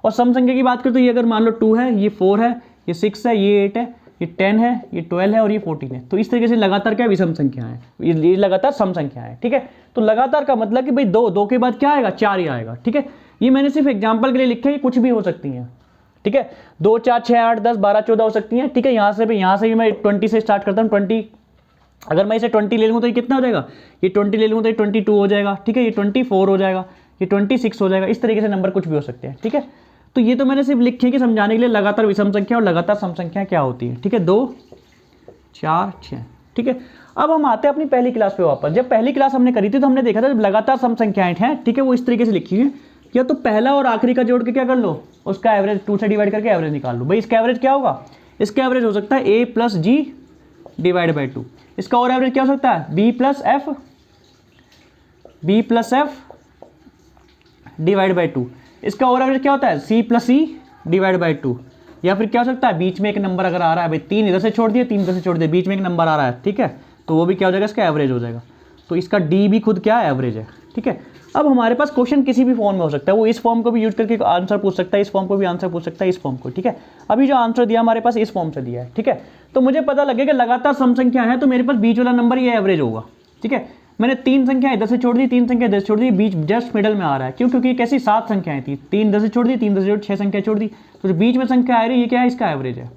और सम संख्या की बात करें तो ये अगर मान लो 2 है, ये 4 है, ये 6 है, ये 8 है, ये 10 है, ये 12 है और ये 14 है। तो इस तरीके से लगातार क्या विषम संख्या है, ये लगातार सम संख्या है। ठीक है, तो लगातार का मतलब कि भाई 2 के बाद क्या आएगा, 4 ही आएगा। ठीक है, ये मैंने सिर्फ एग्जाम्पल के लिए लिखे, कुछ भी हो सकती हैं। ठीक है, 2 4 6 8 10 12 14 हो सकती हैं। ठीक है, यहाँ से भी मैं 20 से स्टार्ट करता हूँ। 20 अगर मैं इसे 20 ले लूँ तो ये कितना हो जाएगा, ये 20 ले लूँ तो ये 22 हो जाएगा। ठीक है, ये 24 हो जाएगा, ये 26 हो जाएगा। इस तरीके से नंबर कुछ भी हो सकते हैं। ठीक है, तो ये तो मैंने सिर्फ लिखे कि समझाने के लिए लगातार विषम संख्या और लगातार सम संख्या क्या होती है। ठीक है, 2 4 6। ठीक है, अब हम आते हैं अपनी पहली क्लास पे वापस। जब पहली क्लास हमने करी थी तो हमने देखा था जब लगातार सम संख्याएं हैं, ठीक है, वो इस तरीके से लिखी है, या तो पहला और आखिरी का जोड़ के क्या कर लो, उसका एवरेज 2 से डिवाइड करके एवरेज निकाल लो। भाई इसका एवरेज क्या होगा, इसका एवरेज हो सकता है a plus G divide by 2। इसका और एवरेज क्या हो सकता है, b plus F divide by 2। इसका और एवरेज क्या होता है, c plus E divide by 2। या फिर क्या हो सकता है, बीच में एक नंबर अगर आ रहा है, भाई 3 इधर से छोड़ दिए, 3 इधर से छोड़ दिए, बीच में एक नंबर आ रहा है। ठीक है, तो वो भी क्या हो जाएगा, इसका एवरेज हो जाएगा। तो इसका डी भी खुद क्या है, एवरेज है। ठीक है, अब हमारे पास क्वेश्चन किसी भी फॉर्म में हो सकता है, वो इस फॉर्म को भी यूज करके आंसर पूछ सकता है, इस फॉर्म को भी आंसर पूछ सकता है, इस फॉर्म को। ठीक है, अभी जो आंसर दिया हमारे पास इस फॉर्म से दिया है। ठीक है, तो मुझे पता लगे कि लगातार सम संख्या है तो मेरे पास बीच वाला नंबर ये एवरेज होगा। ठीक है, मैंने 3 संख्या इधर से छोड़ दी, 3 संख्या इधर से छोड़ दी, बीच जस्ट मिडल में आ रहा है। क्यों, क्योंकि कैसी 7 संख्याएं थी, 3 इधर से छोड़ दी, 3 इधर से छोड़, 6 संख्या छोड़ दी, तो जो बीच में संख्या आ रही है ये क्या है, इसका एवरेज है।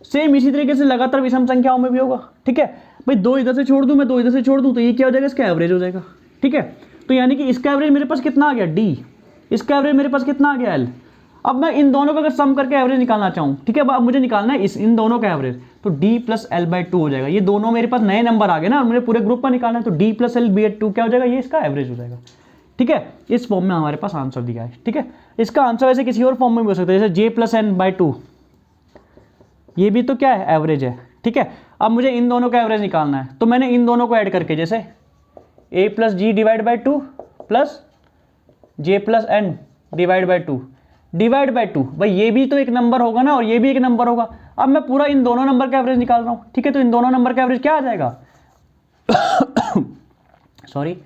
सेम इसी तरीके से लगातार विषम संख्याओं में भी होगा। ठीक है, भाई 2 इधर से छोड़ दूं, मैं 2 इधर से छोड़ दूं, तो ये क्या हो जाएगा, इसका एवरेज हो जाएगा। ठीक है, तो यानी कि इसका एवरेज मेरे पास कितना आ गया, डी, इसका एवरेज मेरे पास कितना आ गया, एल। अब मैं इन दोनों का अगर सम करके एवरेज निकालना चाहूँ, ठीक है, अब मुझे निकालना है इन दोनों का एवरेज, तो डी प्लस एल बाई 2 हो जाएगा। ये दोनों मेरे पास नए नंबर आ गए ना, मुझे पूरे ग्रुप का निकालना है, तो डी प्लस एल बाई 2 क्या हो जाएगा, ये इसका एवरेज हो जाएगा। ठीक है, इस फॉर्म में हमारे पास आंसर दिया है। ठीक है, इसका आंसर वैसे किसी और फॉर्म में भी हो सकता है, जैसे जे प्लस एन बाई 2, ये भी तो क्या है, एवरेज है। ठीक है, अब मुझे इन दोनों का एवरेज निकालना है, तो मैंने इन दोनों को ऐड करके, जैसे A plus G divide by 2 plus J plus N divide by 2 divide by 2, भाई ये भी तो एक नंबर होगा ना और ये भी एक नंबर होगा। अब मैं पूरा इन दोनों नंबर का एवरेज निकाल रहा हूँ। ठीक है, तो इन दोनों नंबर का एवरेज क्या आ जाएगा sorry,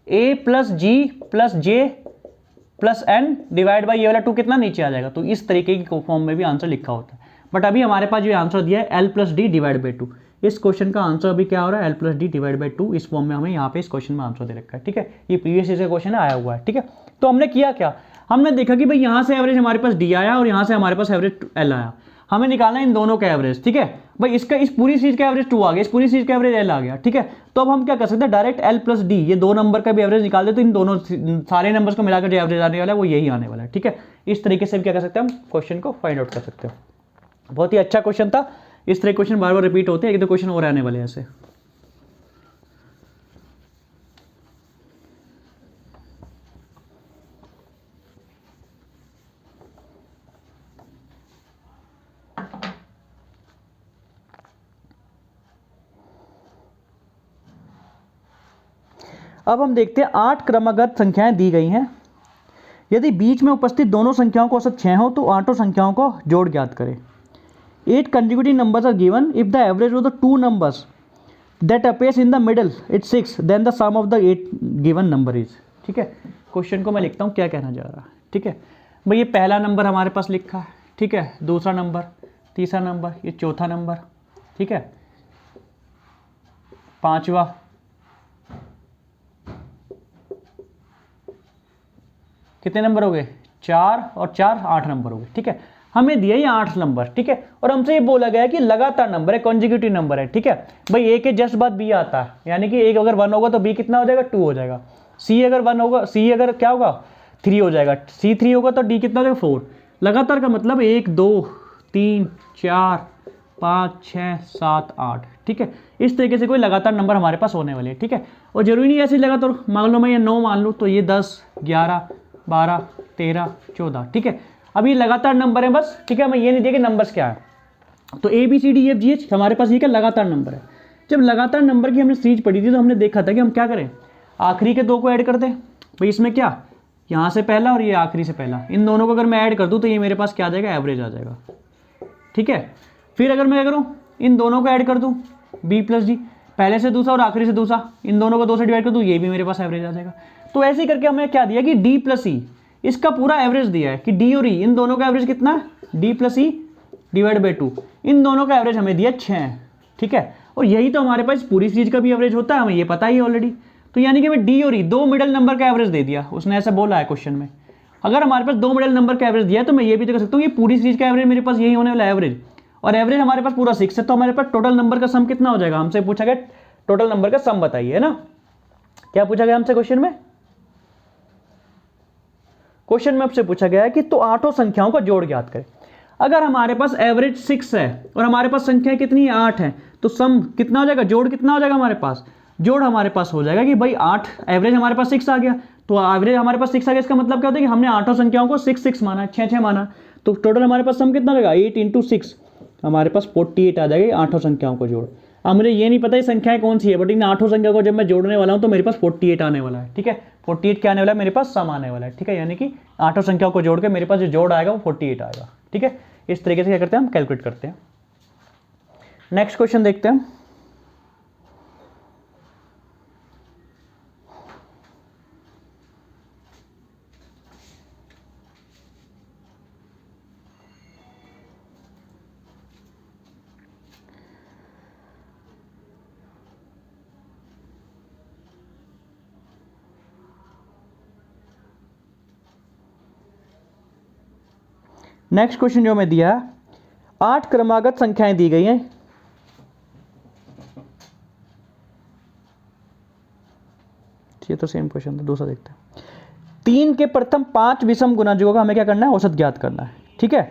A plus G plus J plus N divide by ये वाला 2 कितना नीचे आ जाएगा। तो इस तरीके की फॉर्म में भी आंसर लिखा होता है। बट अभी हमारे पास जो आंसर दिया है L plus D divide by 2, इस क्वेश्चन का आंसर अभी क्या हो रहा है, L plus D divide by 2। इस फॉर्म में हमें यहाँ पे इस क्वेश्चन में आंसर दे रखा है। ठीक है, ये प्रीवियस ईयर का क्वेश्चन आया हुआ है। ठीक है, तो हमने किया क्या, हमने देखा कि भाई यहाँ से एवरेज हमारे पास डी आया और यहाँ से हमारे पास एवरेज एल आया, हमें निकालना है इन दोनों का एवरेज। ठीक है, भाई इसका इस पूरी चीज का एवरेज 2 आ गया, इस पूरी चीज का एवरेज एल आ गया। ठीक है, तो अब हम क्या कर सकते हैं, डायरेक्ट एल प्लस डी, ये 2 नंबर का भी एवरेज निकाल दे, तो इन दोनों सारे नंबर्स को मिलाकर जो एवरेज आने वाला है वो यही आने वाला है। ठीक है, इस तरीके से भी क्या कर सकते हैं, हम क्वेश्चन को फाइंड आउट कर सकते हैं। बहुत ही अच्छा क्वेश्चन था। इस तरह क्वेश्चन बार बार रिपीट होते हैं, एक दो क्वेश्चन और आने वाले हैं ऐसे। अब हम देखते हैं 8 क्रमगत संख्याएं दी गई हैं। यदि बीच में उपस्थित दोनों संख्याओं को औसत 6 हो तो 8 संख्याओं को जोड़ ज्ञात करें। 8 consecutive numbers are given. If the average of the 2 numbers that appears in the middle it's 6, then the sum of the 8 given number is। ठीक है, क्वेश्चन को मैं लिखता हूँ क्या कहना चाह रहा है। ठीक है, भाई ये पहला नंबर हमारे पास लिखा है। ठीक है, दूसरा नंबर, तीसरा नंबर, ये चौथा नंबर। ठीक है, पांचवा, कितने नंबर हो गए, 4 और 4 8 नंबर हो गए। ठीक है, हमें दिया ये 8 नंबर। ठीक है, और हमसे ये बोला गया है कि लगातार नंबर है, कॉन्जिक्यूटिव नंबर है। ठीक है, भाई ए के जस्ट बाद बी आता है, यानी कि एक अगर 1 होगा तो बी कितना हो जाएगा, 2 हो जाएगा। सी अगर 1 होगा, सी अगर क्या होगा, 3 हो जाएगा। सी 3 होगा तो डी कितना हो जाएगा, 4। लगातार का मतलब 1 2 3 4 5 6 7 8। ठीक है, इस तरीके से कोई लगातार नंबर हमारे पास होने वाले हैं। ठीक है, और जरूरी नहीं ऐसे लगातार, मान लो मैं ये 9 मान लूँ तो ये 10 11 12 13 14। ठीक है, अब ये लगातार नंबर है बस। ठीक है, मैं ये नहीं दिया कि नंबर्स क्या है। तो A B C D F G H हमारे पास ये क्या लगातार नंबर है। जब लगातार नंबर की हमने सीरीज पढ़ी थी तो हमने देखा था कि हम क्या करें, आखिरी के 2 को ऐड कर दें। भाई इसमें क्या, यहाँ से पहला और ये आखिरी से पहला, इन दोनों को अगर मैं ऐड कर दूँ तो ये मेरे पास क्या आ जाएगा, एवरेज आ जाएगा। ठीक है, फिर अगर मैं क्या करूँ, इन दोनों को ऐड कर दूँ, बी प्लस डी, पहले से दूसरा और आखिरी से दूसरा, इन दोनों को 2 से डिवाइड कर दूँ, ये भी मेरे पास एवरेज आ जाएगा। तो ऐसे ही करके हमें क्या दिया कि डी प्लस ई, इसका पूरा एवरेज दिया है कि डी और ई, इन दोनों का एवरेज कितना है, D plus E divide by 2, इन दोनों का एवरेज हमें दिया 6 है, ठीक है। और यही तो हमारे पास पूरी सीरीज का भी एवरेज होता है, हमें ये पता ही ऑलरेडी। तो यानी कि हमें डी और ई दो मिडल नंबर का एवरेज दे दिया, उसने ऐसा बोला है क्वेश्चन में। अगर हमारे पास दो मिडल नंबर का एवरेज दिया है तो मैं ये भी तो कर सकता हूँ ये पूरी सीरीज का एवरेज मेरे पास यही होने वाला एवरेज, और एवरेज हमारे पास पूरा 6 है, तो हमारे पास टोटल नंबर का सम कितना हो जाएगा, हमसे पूछा गया टोटल नंबर का सम बताइए, है ना। क्या पूछा गया हमसे क्वेश्चन में, क्वेश्चन में आपसे पूछा गया है कि तो आठों संख्याओं का जोड़ ज्ञात करें। अगर हमारे पास एवरेज 6 है और हमारे पास संख्या कितनी है 8 है, तो सम कितना हो जाएगा, जोड़ कितना हो जाएगा हमारे पास, जोड़ हमारे पास हो जाएगा कि भाई 8, एवरेज हमारे पास 6 आ गया, तो एवरेज हमारे पास 6 आ गया, इसका मतलब क्या होता है कि हमने आठों संख्याओं को 6 6 माना, 6 6 माना, तो टोटल हमारे पास सम कितना रहेगा 8 इंटू 6, हमारे पास 48 आ जाएगी आठों संख्याओं को जोड़। अब मुझे ये नहीं पता ये संख्याएं कौन सी है, बट इन आठों संख्या को जब मैं जोड़ने वाला हूँ तो मेरे पास 48 आने वाला है, ठीक है। 48 क्या आने वाला है, मेरे पास सम आने वाला है, ठीक है। यानी कि आठों संख्याओं को जोड़ के मेरे पास जो जोड़ आएगा वो 48 आएगा, ठीक है। इस तरीके से क्या करते हैं हम कैलकुलेट करते हैं। नेक्स्ट क्वेश्चन देखते हैं। नेक्स्ट क्वेश्चन जो हमें दिया है, 8 क्रमागत संख्याएं दी गई हैं, ये तो सेम क्वेश्चन था, दूसरा देखते हैं। 3 के प्रथम 5 विषम गुणजों का हमें क्या करना है, औसत ज्ञात करना है, ठीक है।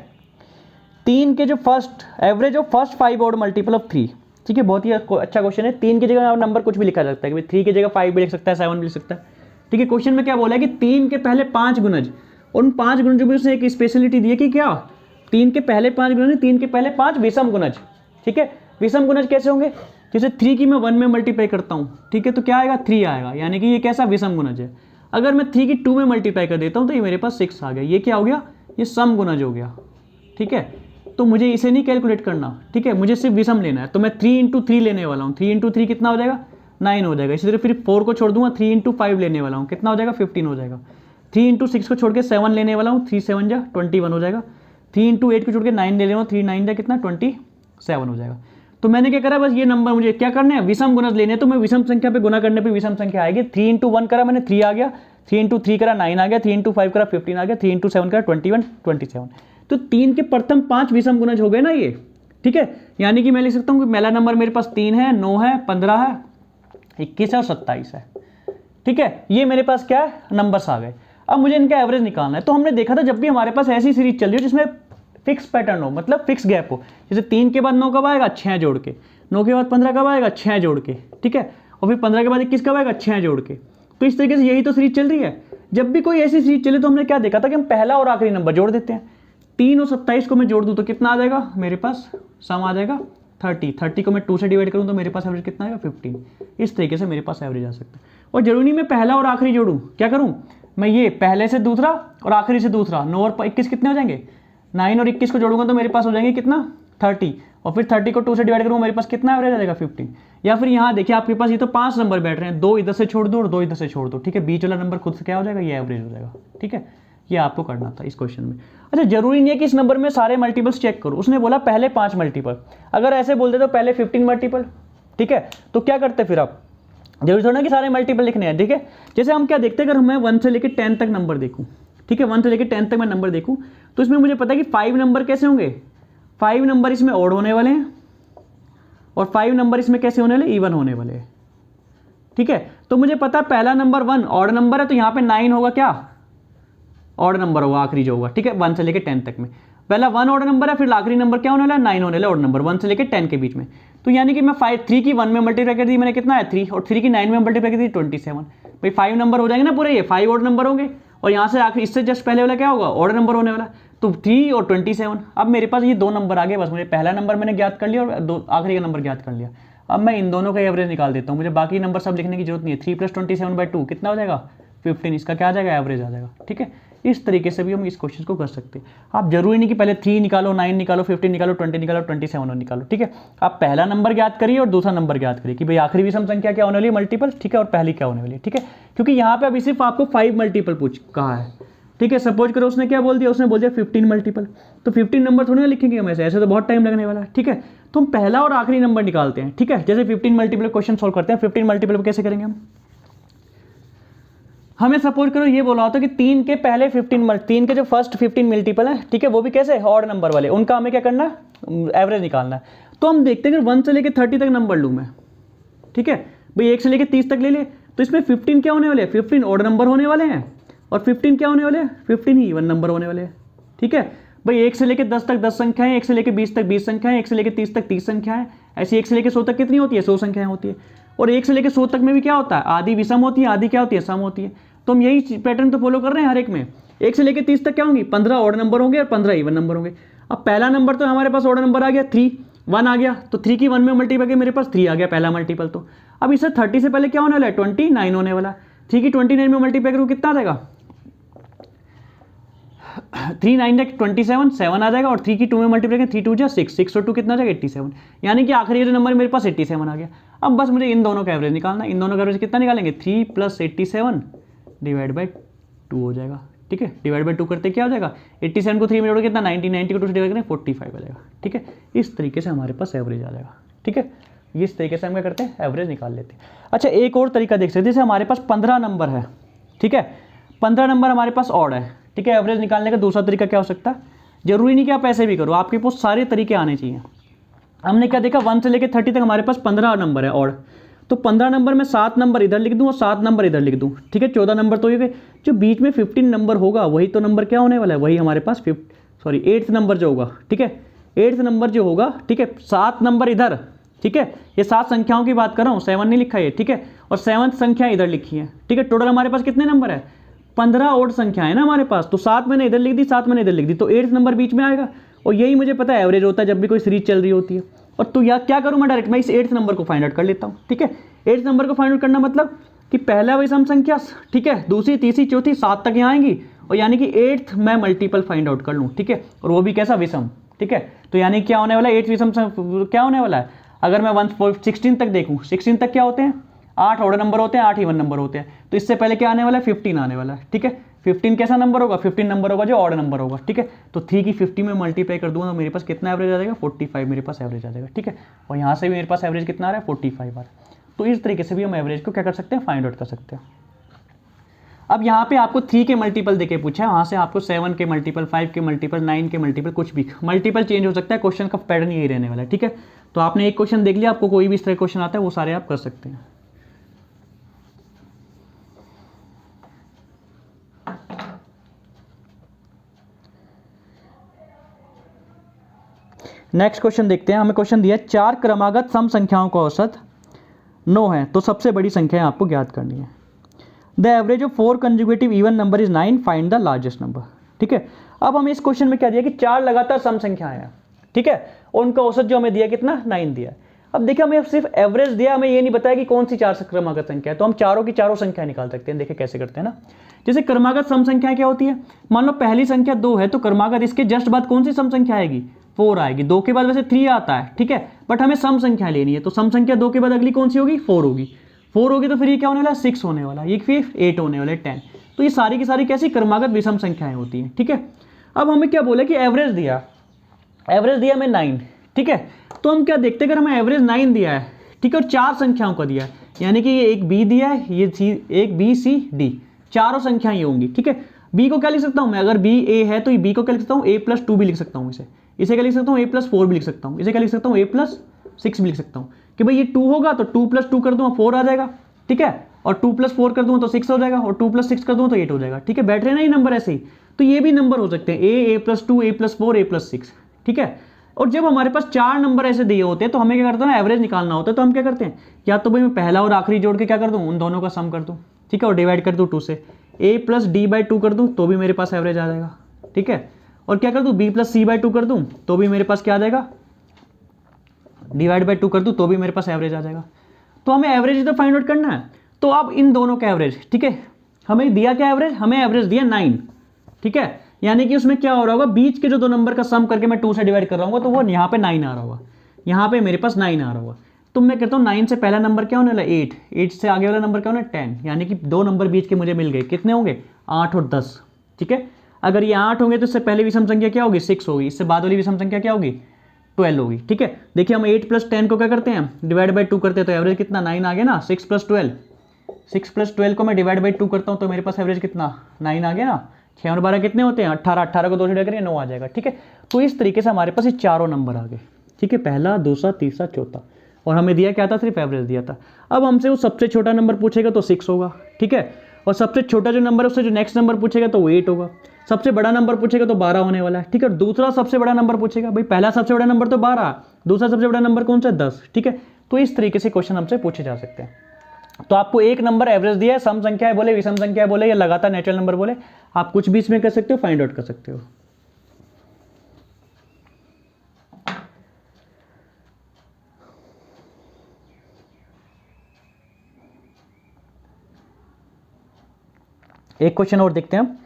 3 के जो first average of first 5 odd multiple of 3, ठीक है, बहुत ही अच्छा क्वेश्चन है। 3 की जगह नंबर कुछ भी लिखा जा सकता है, कि 3 की जगह 5 भी लिख सकता है, 7 भी लिख सकता है, ठीक है। क्वेश्चन में क्या बोला है कि 3 के पहले 5 गुणज, उन 5 गुणजों में उसने एक स्पेशलिटी दी है कि क्या 3 के पहले 5 गुणज, 3 के पहले 5 विषम गुणज, ठीक है। विषम गुणज कैसे होंगे, जैसे 3 की मैं 1 में मल्टीप्लाई करता हूँ, ठीक है, तो क्या आएगा 3 आएगा, यानी कि ये कैसा विषम गुणज है। अगर मैं 3 की 2 में मल्टीप्लाई कर देता हूँ तो ये मेरे पास 6 आ गया, ये क्या हो गया, ये सम गुणज हो गया, ठीक है। तो मुझे इसे नहीं कैलकुलेट करना, ठीक है, मुझे सिर्फ विषम लेना है, तो मैं 3 इंटू 3 लेने वाला हूँ। 3 इंटू 3 कितना हो जाएगा, 9 हो जाएगा। इसी तरह फिर 4 को छोड़ दूंगा, 3 इंटू 5 लेने वाला हूँ, कितना हो जाएगा 15 हो जाएगा। 3 इंटू 6 को छोड़ के 7 लेने वाला हूँ, 3 7 जा 21 हो जाएगा। 3 इंटू 8 को छोड़ के 9 ले लेना, 3 9 जा कितना 27 हो जाएगा। तो मैंने क्या करा, बस ये नंबर मुझे क्या करना है, विषम गुणज लेने, तो मैं विषम संख्या पे गुना करने पे विषम संख्या आएगी। 3 इंटू 1 करा मैंने 3 आ गया, 3 इंटू 3 करा 9 आ गया, 3 इंटू 5 करा 15 आ गया, 3 इंटू 7 करा 21 27। तो 3 के प्रथम 5 विषम गुणज हो गए ना ये, ठीक है। यानी कि मैं लिख सकता हूँ कि पहला नंबर मेरे पास 3 है, 9 है, 15 है, 21 है और 27 है, ठीक है। ये मेरे पास क्या है, नंबर्स आ गए। अब मुझे इनका एवरेज निकालना है। तो हमने देखा था जब भी हमारे पास ऐसी सीरीज चल रही हो जिसमें फिक्स पैटर्न हो, मतलब फिक्स गैप हो, जैसे 3 के बाद 9 कब आएगा, 6 जोड़ के, 9 के बाद 15 कब आएगा, 6 जोड़ के, ठीक है, और फिर 15 के बाद 21 कब आएगा, 6 जोड़ के। तो इस तरीके से यही तो सीरीज चल रही है। जब भी कोई ऐसी सीरीज चले तो हमने क्या देखा था कि हम पहला और आखिरी नंबर जोड़ देते हैं। 3 और 27 को मैं जोड़ दूँ तो कितना आ जाएगा, मेरे पास सम आ जाएगा 30 को मैं 2 से डिवाइड करूँ तो मेरे पास एवरेज कितना आएगा 15। इस तरीके से मेरे पास एवरेज आ सकता है। और जरूरी नहीं मैं पहला और आखिरी जोड़ूँ, क्या करूँ, मैं ये पहले से दूसरा और आखिरी से दूसरा, 9 और 21 कितने हो जाएंगे, 9 और 21 को जोड़ूंगा तो मेरे पास हो जाएंगे कितना 30, और फिर 30 को 2 से डिवाइड करूँगा मेरे पास कितना एवरेज आ जाएगा 15। या फिर यहाँ देखिए आपके पास ये तो 5 नंबर बैठ रहे हैं, 2 इधर से छोड़ दो और 2 इधर से छोड़ दो, ठीक है, बीच वाला नंबर खुद से क्या हो जाएगा, ये एवरेज हो जाएगा, ठीक है। ये आपको करना था इस क्वेश्चन में। अच्छा, जरूरी नहीं है कि इस नंबर में सारे मल्टीपल्स चेक करो। उसने बोला पहले 5 मल्टीपल, अगर ऐसे बोल दे तो पहले 15 मल्टीपल, ठीक है। तो क्या करते फिर आप, जरूरी थोड़ा ना कि सारे मल्टीपल लिखने हैं, ठीक है। जैसे हम क्या देखते हैं, अगर मैं 1 से लेकर 10 तक नंबर देखूँ, ठीक है, 1 से लेकर 10 तक मैं नंबर देखूँ तो इसमें मुझे पता है कि 5 नंबर कैसे होंगे, 5 नंबर इसमें ऑड होने वाले हैं और 5 नंबर इसमें कैसे होने वाले, इवन होने वाले हैं, ठीक है। तो मुझे पता है पहला नंबर 1 ऑड नंबर है, तो यहाँ पे 9 होगा, क्या ऑड नंबर होगा आखिरी जो होगा, ठीक है, 1 से लेकर 10 तक में। पहला 1 ऑड नंबर है, फिर आखिरी नंबर क्या होने वाला है, 9 होने वाला ऑड नंबर, 1 से लेकर 10 के बीच में। तो यानी कि मैं 3 की 1 में मल्टीप्लाई कर दी मैंने, कितना है 3, और 3 की 9 में मल्टीप्लाई कर दी 27। भाई 5 नंबर हो जाएंगे ना पूरे, ये 5 ऑड नंबर होंगे, और यहाँ से आखिरी इससे जस्ट पहले वाला क्या होगा, ऑड नंबर होने वाला। तो 3 और 27, अब मेरे पास ये 2 नंबर आ गए, बस मुझे पहला नंबर मैंने ज्ञात कर लिया और आखिरी का नंबर ज्ञात कर लिया। अब मैं इन दोनों का एवरेज निकाल देता हूँ, मुझे बाकी नंबर सब लिखने की जरूरत नहीं है। 3 + 27/2 कितना हो जाएगा 15, इसका क्या आ जाएगा, एवरेज आ जाएगा, ठीक है। इस तरीके से भी हम इस क्वेश्चन को कर सकते हैं। आप जरूरी नहीं कि पहले 3 निकालो, 9 निकालो, 15 निकालो, 20 निकालो, 27 निकालो, ठीक है। आप पहला नंबर ज्ञात करिए और दूसरा नंबर ज्ञात करिए कि भाई आखिरी विषम संख्या क्या होने वाली है, मल्टीपल, ठीक है, और पहली क्या होने वाली है, ठीक है। क्योंकि यहाँ पे अभी सिर्फ आपको 5 मल्टीपल पूछ कहा है, ठीक है। सपोज करो उसने क्या बोल दिया, उसने बोल दिया 15 मल्टीपल, तो 15 नंबर थोड़ी ना लिखेंगे हम ऐसे तो बहुत टाइम लगने वाला है, ठीक है। तो हम पहला और आखिरी नंबर निकालते हैं, ठीक है। जैसे 15 मल्टीपल क्वेश्चन सॉल्व करते हैं, 15 मल्टीपल कैसे करेंगे हम, हमें सपोज करो ये बोला होता कि 3 के पहले 3 के जो फर्स्ट 15 मल्टीपल है, ठीक है, वो भी कैसे ऑड नंबर वाले, उनका हमें क्या करना है, एवरेज निकालना है। तो हम देखते हैं कि 1 से लेकर 30 तक नंबर लूँ मैं, ठीक है भाई, 1 से लेकर 30 तक ले ले, तो इसमें 15 क्या होने वाले हैं, 15 ऑड नंबर होने वाले हैं, और 15 क्या होने वाले हैं, 15 ही इवन नंबर होने वाले हैं, ठीक है भाई। 1 से लेकर 10 तक 10 संख्याएं, 1 से लेकर 20 तक 20 संख्याएं, 1 से लेकर 30 तक 30 संख्याएं, ऐसी 1 से लेकर 100 तक कितनी होती है, 100 संख्याएं होती है। और 1 से लेकर 100 तक में भी क्या होता है, आधी विषम होती है, आधी क्या होती है, सम होती है। तो हम यही पैटर्न तो फॉलो कर रहे हैं हर एक में। 1 से लेकर 30 तक क्या होंगी, 15 ऑड नंबर होंगे और 15 इवन नंबर होंगे। अब पहला नंबर तो हमारे पास ऑड नंबर आ गया 3, 1 आ गया, तो 3 की 1 में मल्टीपल के मेरे पास 3 आ गया पहला मल्टीपल। तो अब इसे 30 से पहले क्या होने वाला है, 29 होने वाला है। 3 की 29 में मल्टीप्लाई करूँ कितना आ जाएगा, 3 9 27, 7 आ जाएगा, और 3 की 2 में मल्टीप्लाई करें 3 2 जा 6, 6 और 2 कितना आ जाएगा 87, यानी कि आखिरी जो नंबर मेरे पास 87 आ गया। अब बस मुझे इन दोनों का एवरेज निकालना है। इन दोनों का एवरेज कितना निकालेंगे, 3 + 87 डिवाइड बाई 2 हो जाएगा, ठीक है। डिवाइड बाई 2 करते क्या हो जाएगा, 87 को 3 में जोड़ो कितना 90, 90 को 2 से डिवाइड करें 45 आ जाएगा, ठीक है। इस तरीके से हमारे पास एवरेज आ जाएगा, ठीक है। इस तरीके से हम क्या करते हैं, एवरेज निकाल लेते हैं। अच्छा, एक और तरीका देख सकते हैं, जैसे हमारे पास 15 नंबर है, ठीक है, 15 नंबर हमारे पास ऑड है, ठीक है। एवरेज निकालने का दूसरा तरीका क्या हो सकता है, जरूरी नहीं कि आप ऐसे भी करो, आपके पास सारे तरीके आने चाहिए। हमने क्या देखा, 1 से लेकर 30 तक हमारे पास 15 नंबर है ऑड, तो 15 नंबर में 7 नंबर इधर लिख दूँ और 7 नंबर इधर लिख दूँ, ठीक है। 14 नंबर तो ये जो बीच में 15 नंबर होगा वही तो नंबर क्या होने वाला है, वही हमारे पास 8th नंबर जो होगा, ठीक है। 8th नंबर जो होगा, ठीक है, 7 नंबर इधर, ठीक है, ये 7 संख्याओं की बात कर रहा हूँ, 7 नहीं लिखा है, ठीक है, और 7th संख्या इधर लिखी है, ठीक है। टोटल हमारे पास कितने नंबर है, 15 ऑड संख्या है ना हमारे पास, तो 7 मैंने इधर लिख दी, 7 मैंने इधर लिख दी, तो 8th नंबर बीच में आएगा। और यही मुझे पता है एवरेज होता है जब भी कोई सीरीज चल रही होती है। और तो या क्या करूँ मैं, डायरेक्ट मैं इस 8th नंबर को फाइंड आउट कर लेता हूँ, ठीक है। 8th नंबर को फाइंड आउट करना मतलब कि पहला विषम संख्या, ठीक है, दूसरी तीसरी चौथी 7 तक यहाँ आएंगी, और यानी कि 8th मैं मल्टीपल फाइंड आउट कर लूँ, ठीक है, और वो भी कैसा विषम, ठीक है। तो यानी क्या होने वाला है, 8th विषम क्या होने वाला है, अगर मैं 16 तक देखूँ, 16 तक क्या होते हैं, 8 ऑड नंबर होते हैं, 8 इवन नंबर होते हैं, तो इससे पहले क्या आने वाला है, 15 आने वाला है, ठीक है। 15 कैसा नंबर होगा, 15 नंबर होगा जो ऑड नंबर होगा, ठीक है। तो 3 की 50 में मल्टीप्लाई कर दूंगा तो मेरे पास कितना एवरेज आ जाएगा, 45 मेरे पास एवरेज आ जाएगा, ठीक है। और यहाँ से भी मेरे पास एवरेज कितना आ रहा है, 45 आ रहा है। तो इस तरीके से भी हम एवरेज को क्या कर सकते हैं, फाइंड आउट कर सकते हैं। अब यहाँ पे आपको 3 के मल्टीपल देके पूछा है, वहाँ से आपको 7 के मल्टीपल, 5 के मल्टीपल, 9 के मल्टीपल, कुछ भी मल्टीपल चेंज हो सकता है, क्वेश्चन का पैटर्न यही रहने वाला है, ठीक है। तो आपने एक क्वेश्चन देख लिया, आपको कोई भी इस तरह क्वेश्चन आता है वो सारे आप कर सकते हैं। नेक्स्ट क्वेश्चन देखते हैं। हमें क्वेश्चन दिया है 4 क्रमागत सम संख्याओं का औसत 9 है, तो सबसे बड़ी संख्या आपको ज्ञात करनी है। The average of 4 conjugative even number is 9, find the largest number, ठीक है। अब हमें इस क्वेश्चन में क्या दिया कि 4 लगातार सम संख्याएं हैं, ठीक है, और उनका औसत जो हमें दिया कितना, 9 दिया। अब देखिए हमें सिर्फ एवरेज दिया, हमें ये नहीं बताया कि कौन सी 4 क्रमागत संख्या है, तो हम चारों की चारों संख्या निकाल सकते हैं। देखिए कैसे करते हैं ना, जैसे क्रमागत सम संख्या क्या होती है, मान लो पहली संख्या 2 है, तो क्रमागत इसके जस्ट बाद कौन सी सम संख्या आएगी, 4 आएगी। 2 के बाद वैसे 3 आता है, ठीक है, बट हमें सम संख्या लेनी है, तो सम संख्या 2 के बाद अगली कौन सी होगी, 4 होगी। 4 होगी तो फिर ये क्या होने वाला है, 6 होने वाला, ये फिर 8 होने वाला है, 10। तो ये सारी की सारी कैसी क्रमागत विषम संख्याएं होती हैं, ठीक है। अब हमें क्या बोला कि एवरेज दिया, एवरेज दिया हमें 9, ठीक है। तो हम क्या देखते हैं, अगर हमें एवरेज 9 दिया है, ठीक है, और 4 संख्याओं का दिया है, यानी कि ये एक बी दिया है, ये एक बी सी डी, चारों संख्याएं ये होंगी, ठीक है। बी को क्या लिख सकता हूं मैं, अगर बी ए है तो बी को क्या लिख सकता हूं, a+2 भी लिख सकता हूं, इसे क्या लिख सकता हूं, a+4 भी लिख सकता हूं, इसे क्या लिख सकता हूं, a+6 भी लिख सकता हूं, कि भाई ये 2 होगा तो 2+2 कर दूंगा 4 आ जाएगा, ठीक है, और 2+4 कर दूंगा तो 6 हो जाएगा, और 2+6 कर दूंगा तो 8 हो जाएगा, ठीक है। बैठ रहे ना ये नंबर ऐसे ही, तो ये भी नंबर हो सकते हैं a+2, a+4, a+6, ठीक है। और जब हमारे पास 4 नंबर ऐसे दिए होते हैं तो हमें क्या करते हैं ना, एवरेज निकालना होता है, तो हम क्या करते हैं, या तो भाई मैं पहला और आखिरी जोड़ के क्या कर दूं, उन दोनों का सम कर दूं, ठीक है, और डिवाइड कर दूं 2 से, a+d/2 कर दूं तो भी मेरे पास एवरेज आ जाएगा, ठीक है। और क्या कर दूं, b+c/2 कर दूं तो भी मेरे पास क्या आ जाएगा, डिवाइड बाई 2 कर दूं तो भी मेरे पास एवरेज आ जाएगा। तो हमें एवरेज इधर फाइंड आउट करना है, तो अब इन दोनों का एवरेज, ठीक है, हमें दिया क्या एवरेज, हमें एवरेज दिया 9, ठीक है, यानी कि उसमें क्या हो रहा होगा, बीच के जो 2 नंबर का सम करके मैं 2 से डिवाइड कर रहा हूँ तो वो यहाँ पे 9 आ रहा होगा, यहाँ पे मेरे पास 9 आ रहा होगा। तो मैं कहता हूँ 9 से पहला नंबर क्या होने वाला, 8 से आगे वाला नंबर क्या होना, 10, यानी कि 2 नंबर बीच के मुझे मिल गए, कितने होंगे, 8 और 10, ठीक है। अगर ये 8 होंगे तो इससे पहले विषम संख्या क्या होगी, 6 होगी, इससे बाद वाली विषम संख्या क्या होगी, 12 होगी। ठीक है, देखिए हम 8 + 10 को क्या करते हैं, डिवाइड बाई 2 करते हैं, तो एवरेज कितना 9 आ गया ना। 6 + 12 को मैं डिवाइड बाई 2 करता हूँ तो मेरे पास एवरेज कितना 9 आ गया ना। 6 और 12 कितने होते हैं, 18, 18 को 2 से डिवाइड करेंगे 9 आ जाएगा। ठीक है, तो इस तरीके से हमारे पास ये चारों नंबर आ गए। ठीक है, पहला, दूसरा, तीसरा, चौथा, और हमें दिया क्या था, सिर्फ एवरेज दिया था। अब हमसे वो सबसे छोटा नंबर पूछेगा तो 6 होगा। ठीक है, और सबसे छोटा जो नंबर है उससे जो नेक्स्ट नंबर पूछेगा तो वो 8 होगा। सबसे बड़ा नंबर पूछेगा तो 12 होने वाला है। ठीक है, और दूसरा सबसे बड़ा नंबर पूछेगा, भाई पहला सबसे बड़ा नंबर तो 12, दूसरा सबसे बड़ा नंबर कौन सा है, 10। ठीक है, तो इस तरीके से क्वेश्चन हमसे पूछे जा सकते हैं। तो आपको एक नंबर एवरेज दिया है, सम संख्या है बोले, विषम संख्या है बोले, या लगातार नेचुरल नंबर बोले, आप कुछ भी इसमें कर सकते हो, फाइंड आउट कर सकते हो। एक क्वेश्चन और देखते हैं हम।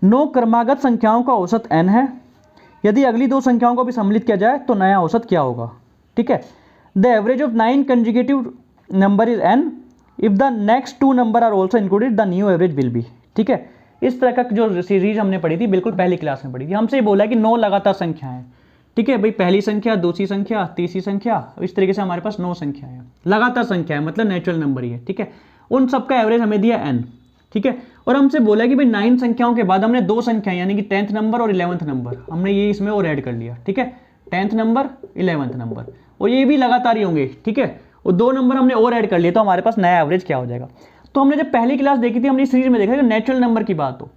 9 क्रमागत संख्याओं का औसत n है, यदि अगली 2 संख्याओं को भी सम्मिलित किया जाए तो नया औसत क्या होगा। ठीक है, the average of 9 conjugative number is n, if the next 2 number are also included the new average will be. ठीक है, इस तरह का जो सीरीज हमने पढ़ी थी, बिल्कुल पहली क्लास में पढ़ी थी, हमसे ये बोला कि 9 लगातार संख्याएं हैं। ठीक है भाई, पहली संख्या, दूसरी संख्या, तीसरी संख्या, इस तरीके से हमारे पास 9 संख्याएं हैं, लगातार संख्या है, मतलब नेचुरल नंबर ही है। ठीक है, उन सबका एवरेज हमें दिया n। ठीक है, और हमसे बोला कि भाई 9 संख्याओं के बाद हमने 2 संख्याएं यानी कि 10th नंबर और 11th नंबर हमने ये इसमें और ऐड कर लिया। ठीक है, 10th नंबर, 11th नंबर, और ये भी लगातार ही होंगे। ठीक है, और 2 नंबर हमने और ऐड कर लिए, तो हमारे पास नया एवरेज क्या हो जाएगा। तो हमने जब पहली क्लास देखी थी, हमने इस सीरीज में देखा कि नेचुरल नंबर की बात हो,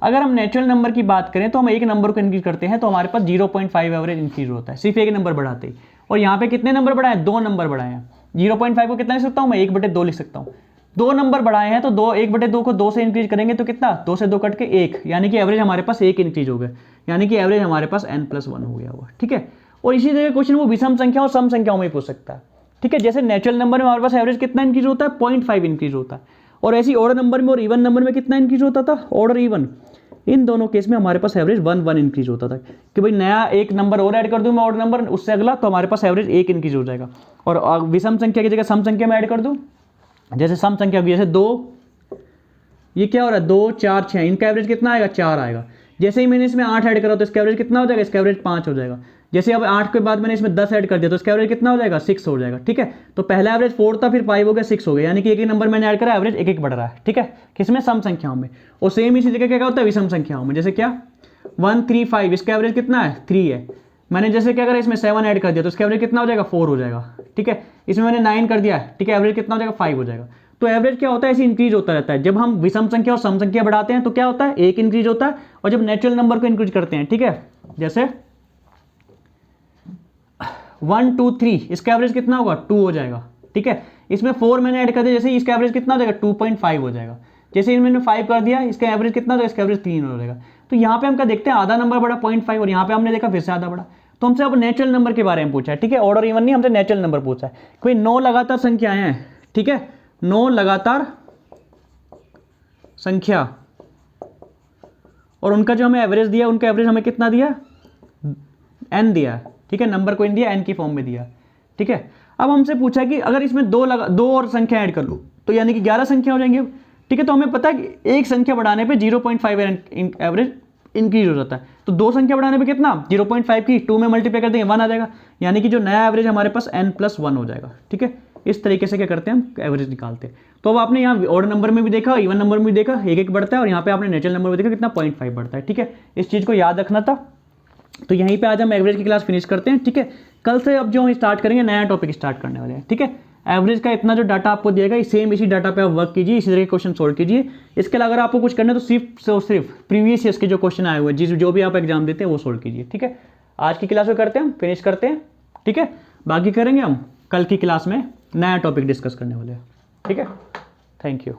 अगर हम नेचुरल नंबर की बात करें तो हम एक नंबर को इंक्रीज करते हैं तो हमारे पास 0.5 एवरेज इंक्रीज होता है, सिर्फ एक नंबर बढ़ाते ही। और यहाँ पे कितने नंबर बढ़ाए, 2 नंबर बढ़ाए हैं। 0.5 को कितना लिख सकता हूँ मैं, 1/2 लिख सकता हूँ। 2 नंबर बढ़ाए हैं तो 1/2 को 2 से इंक्रीज करेंगे तो कितना, 2 से 2 कट के 1, यानी कि एवरेज हमारे पास 1 इंक्रीज हो गया, यानी कि एवरेज हमारे पास n+1 हो गया हुआ। ठीक है, और इसी तरह क्वेश्चन वो विषम संख्या और सम संख्याओं में पूछ सकता है। ठीक है, जैसे नेचुरल नंबर में हमारे पास एवरेज कितना इंक्रीज होता है, 0.5 इंक्रीज होता है, और ऐसी ऑर्डर नंबर में और इवन नंबर में कितना इंक्रीज होता था, ऑर्डर इवन, इन दोनों केस में हमारे पास एवरेज 1 इंक्रीज होता था कि भाई नया एक नंबर और ऐड कर दूं मैं ऑर्डर नंबर, उससे अगला, तो हमारे पास एवरेज 1 इंक्रीज हो जाएगा। और विषम संख्या की जगह सम संख्या में ऐड कर दूं, जैसे सम संख्या जैसे 2, ये क्या हो रहा है, 2, 4, 6, इनका एवरेज कितना आएगा, 4 आएगा। जैसे ही मैंने इसमें 8 ऐड करा तो इसका एवरेज कितना हो जाएगा, इसका एवरेज 5 हो जाएगा। जैसे अब 8 के बाद मैंने इसमें 10 ऐड कर दिया तो इसका एवरेज कितना हो जाएगा, 6 हो जाएगा। ठीक है, तो पहला एवरेज 4 था, फिर 5 हो गया, 6 हो गया, यानी कि एक ही नंबर मैंने ऐड करा, एवरेज 1 बढ़ रहा है। ठीक है, किसमें, सम संख्याओं में। और सेम इसी जगह क्या होता है, विषम संख्याओं में, जैसे क्या 1, 3, 5, इसका एवरेज कितना है, 3 है। मैंने जैसे क्या करा, इसमें 7 ऐड कर दिया तो इसका एवरेज कितना हो जाएगा, 4 हो जाएगा। ठीक है, इसमें मैंने 9 कर दिया। ठीक है, एवरेज कितना हो जाएगा, 5 हो जाएगा। तो एवरेज क्या होता है, ऐसे इंक्रीज होता रहता है। जब हम विषम संख्या और सम संख्या बढ़ाते हैं तो क्या होता है, 1 इंक्रीज होता है, और जब नेचुरल नंबर को इंक्रीज करते हैं, ठीक है, जैसे 1, 2, 3, इसका एवरेज कितना होगा, 2 हो जाएगा। ठीक है, इसमें 4 मैंने ऐड कर दिया, जैसे इसका एवरेज कितना हो जाएगा, 2.5 हो जाएगा। जैसे मैंने 5 कर दिया, इसका एवरेज कितना हो जाएगा, इसका एवरेज 3 हो जाएगा। तो यहाँ पे हम क्या देखते हैं, आधा नंबर बढ़ा 0.5, और यहाँ पे हमने देखा फिर से आधा बढ़ा। तो हमसे अब नेचुरल नंबर के बारे में पूछा है। ठीक है, ऑर्डर इवन नहीं, हमसे नेचुरल नंबर पूछा है। कोई 9 लगातार संख्याएं हैं। ठीक है, 9 लगातार संख्या, और उनका जो हमें एवरेज दिया, उनका एवरेज हमें कितना दिया, n दिया। ठीक है, नंबर को इन दिया, n की फॉर्म में दिया। ठीक है, अब हमसे पूछा कि अगर इसमें 2 और संख्या ऐड कर लो तो यानी कि 11 संख्या हो जाएंगे। ठीक है, तो हमें पता है कि एक संख्या बढ़ाने पे 0.5 एवरेज इंक्रीज हो जाता है। तो 2 संख्या बढ़ाने पे कितना, 0.5 की 2 में मल्टीप्लाई कर देंगे 1 आ जाएगा, यानी कि जो नया एवरेज हमारे पास n+1 हो जाएगा। ठीक है, इस तरीके से क्या करते हैं, हम एवरेज निकालते हैं। तो अब आपने यहाँ ऑर्डर नंबर में भी देखा, इवन नंबर में भी देखा, 1 बढ़ता है, और यहाँ पे आपने नेचुरल नंबर में देखा कितना 0.5 बढ़ता है। ठीक है, इस चीज़ को याद रखना था। तो यहीं पे आज हम एवरेज की क्लास फिनिश करते हैं। ठीक है, कल से अब जो हम स्टार्ट करेंगे, नया टॉपिक स्टार्ट करने वाले हैं। ठीक है, एवरेज का इतना जो डाटा आपको दिएगा, सेम इसी डाटा पे आप वर्क कीजिए, इसी तरह के क्वेश्चन सोल्व कीजिए। इसके अलावा अगर आपको कुछ करना है तो सिर्फ प्रीवियस ईयर्स के जो क्वेश्चन आए हुए हैं, जो भी आप एग्जाम देते हैं, वो सोल्व कीजिए। ठीक है, आज की क्लास में करते हैं, हम फिनिश करते हैं। ठीक है, बाकी करेंगे हम कल की क्लास में, नया टॉपिक डिस्कस करने वाले हैं। ठीक है, थैंक यू।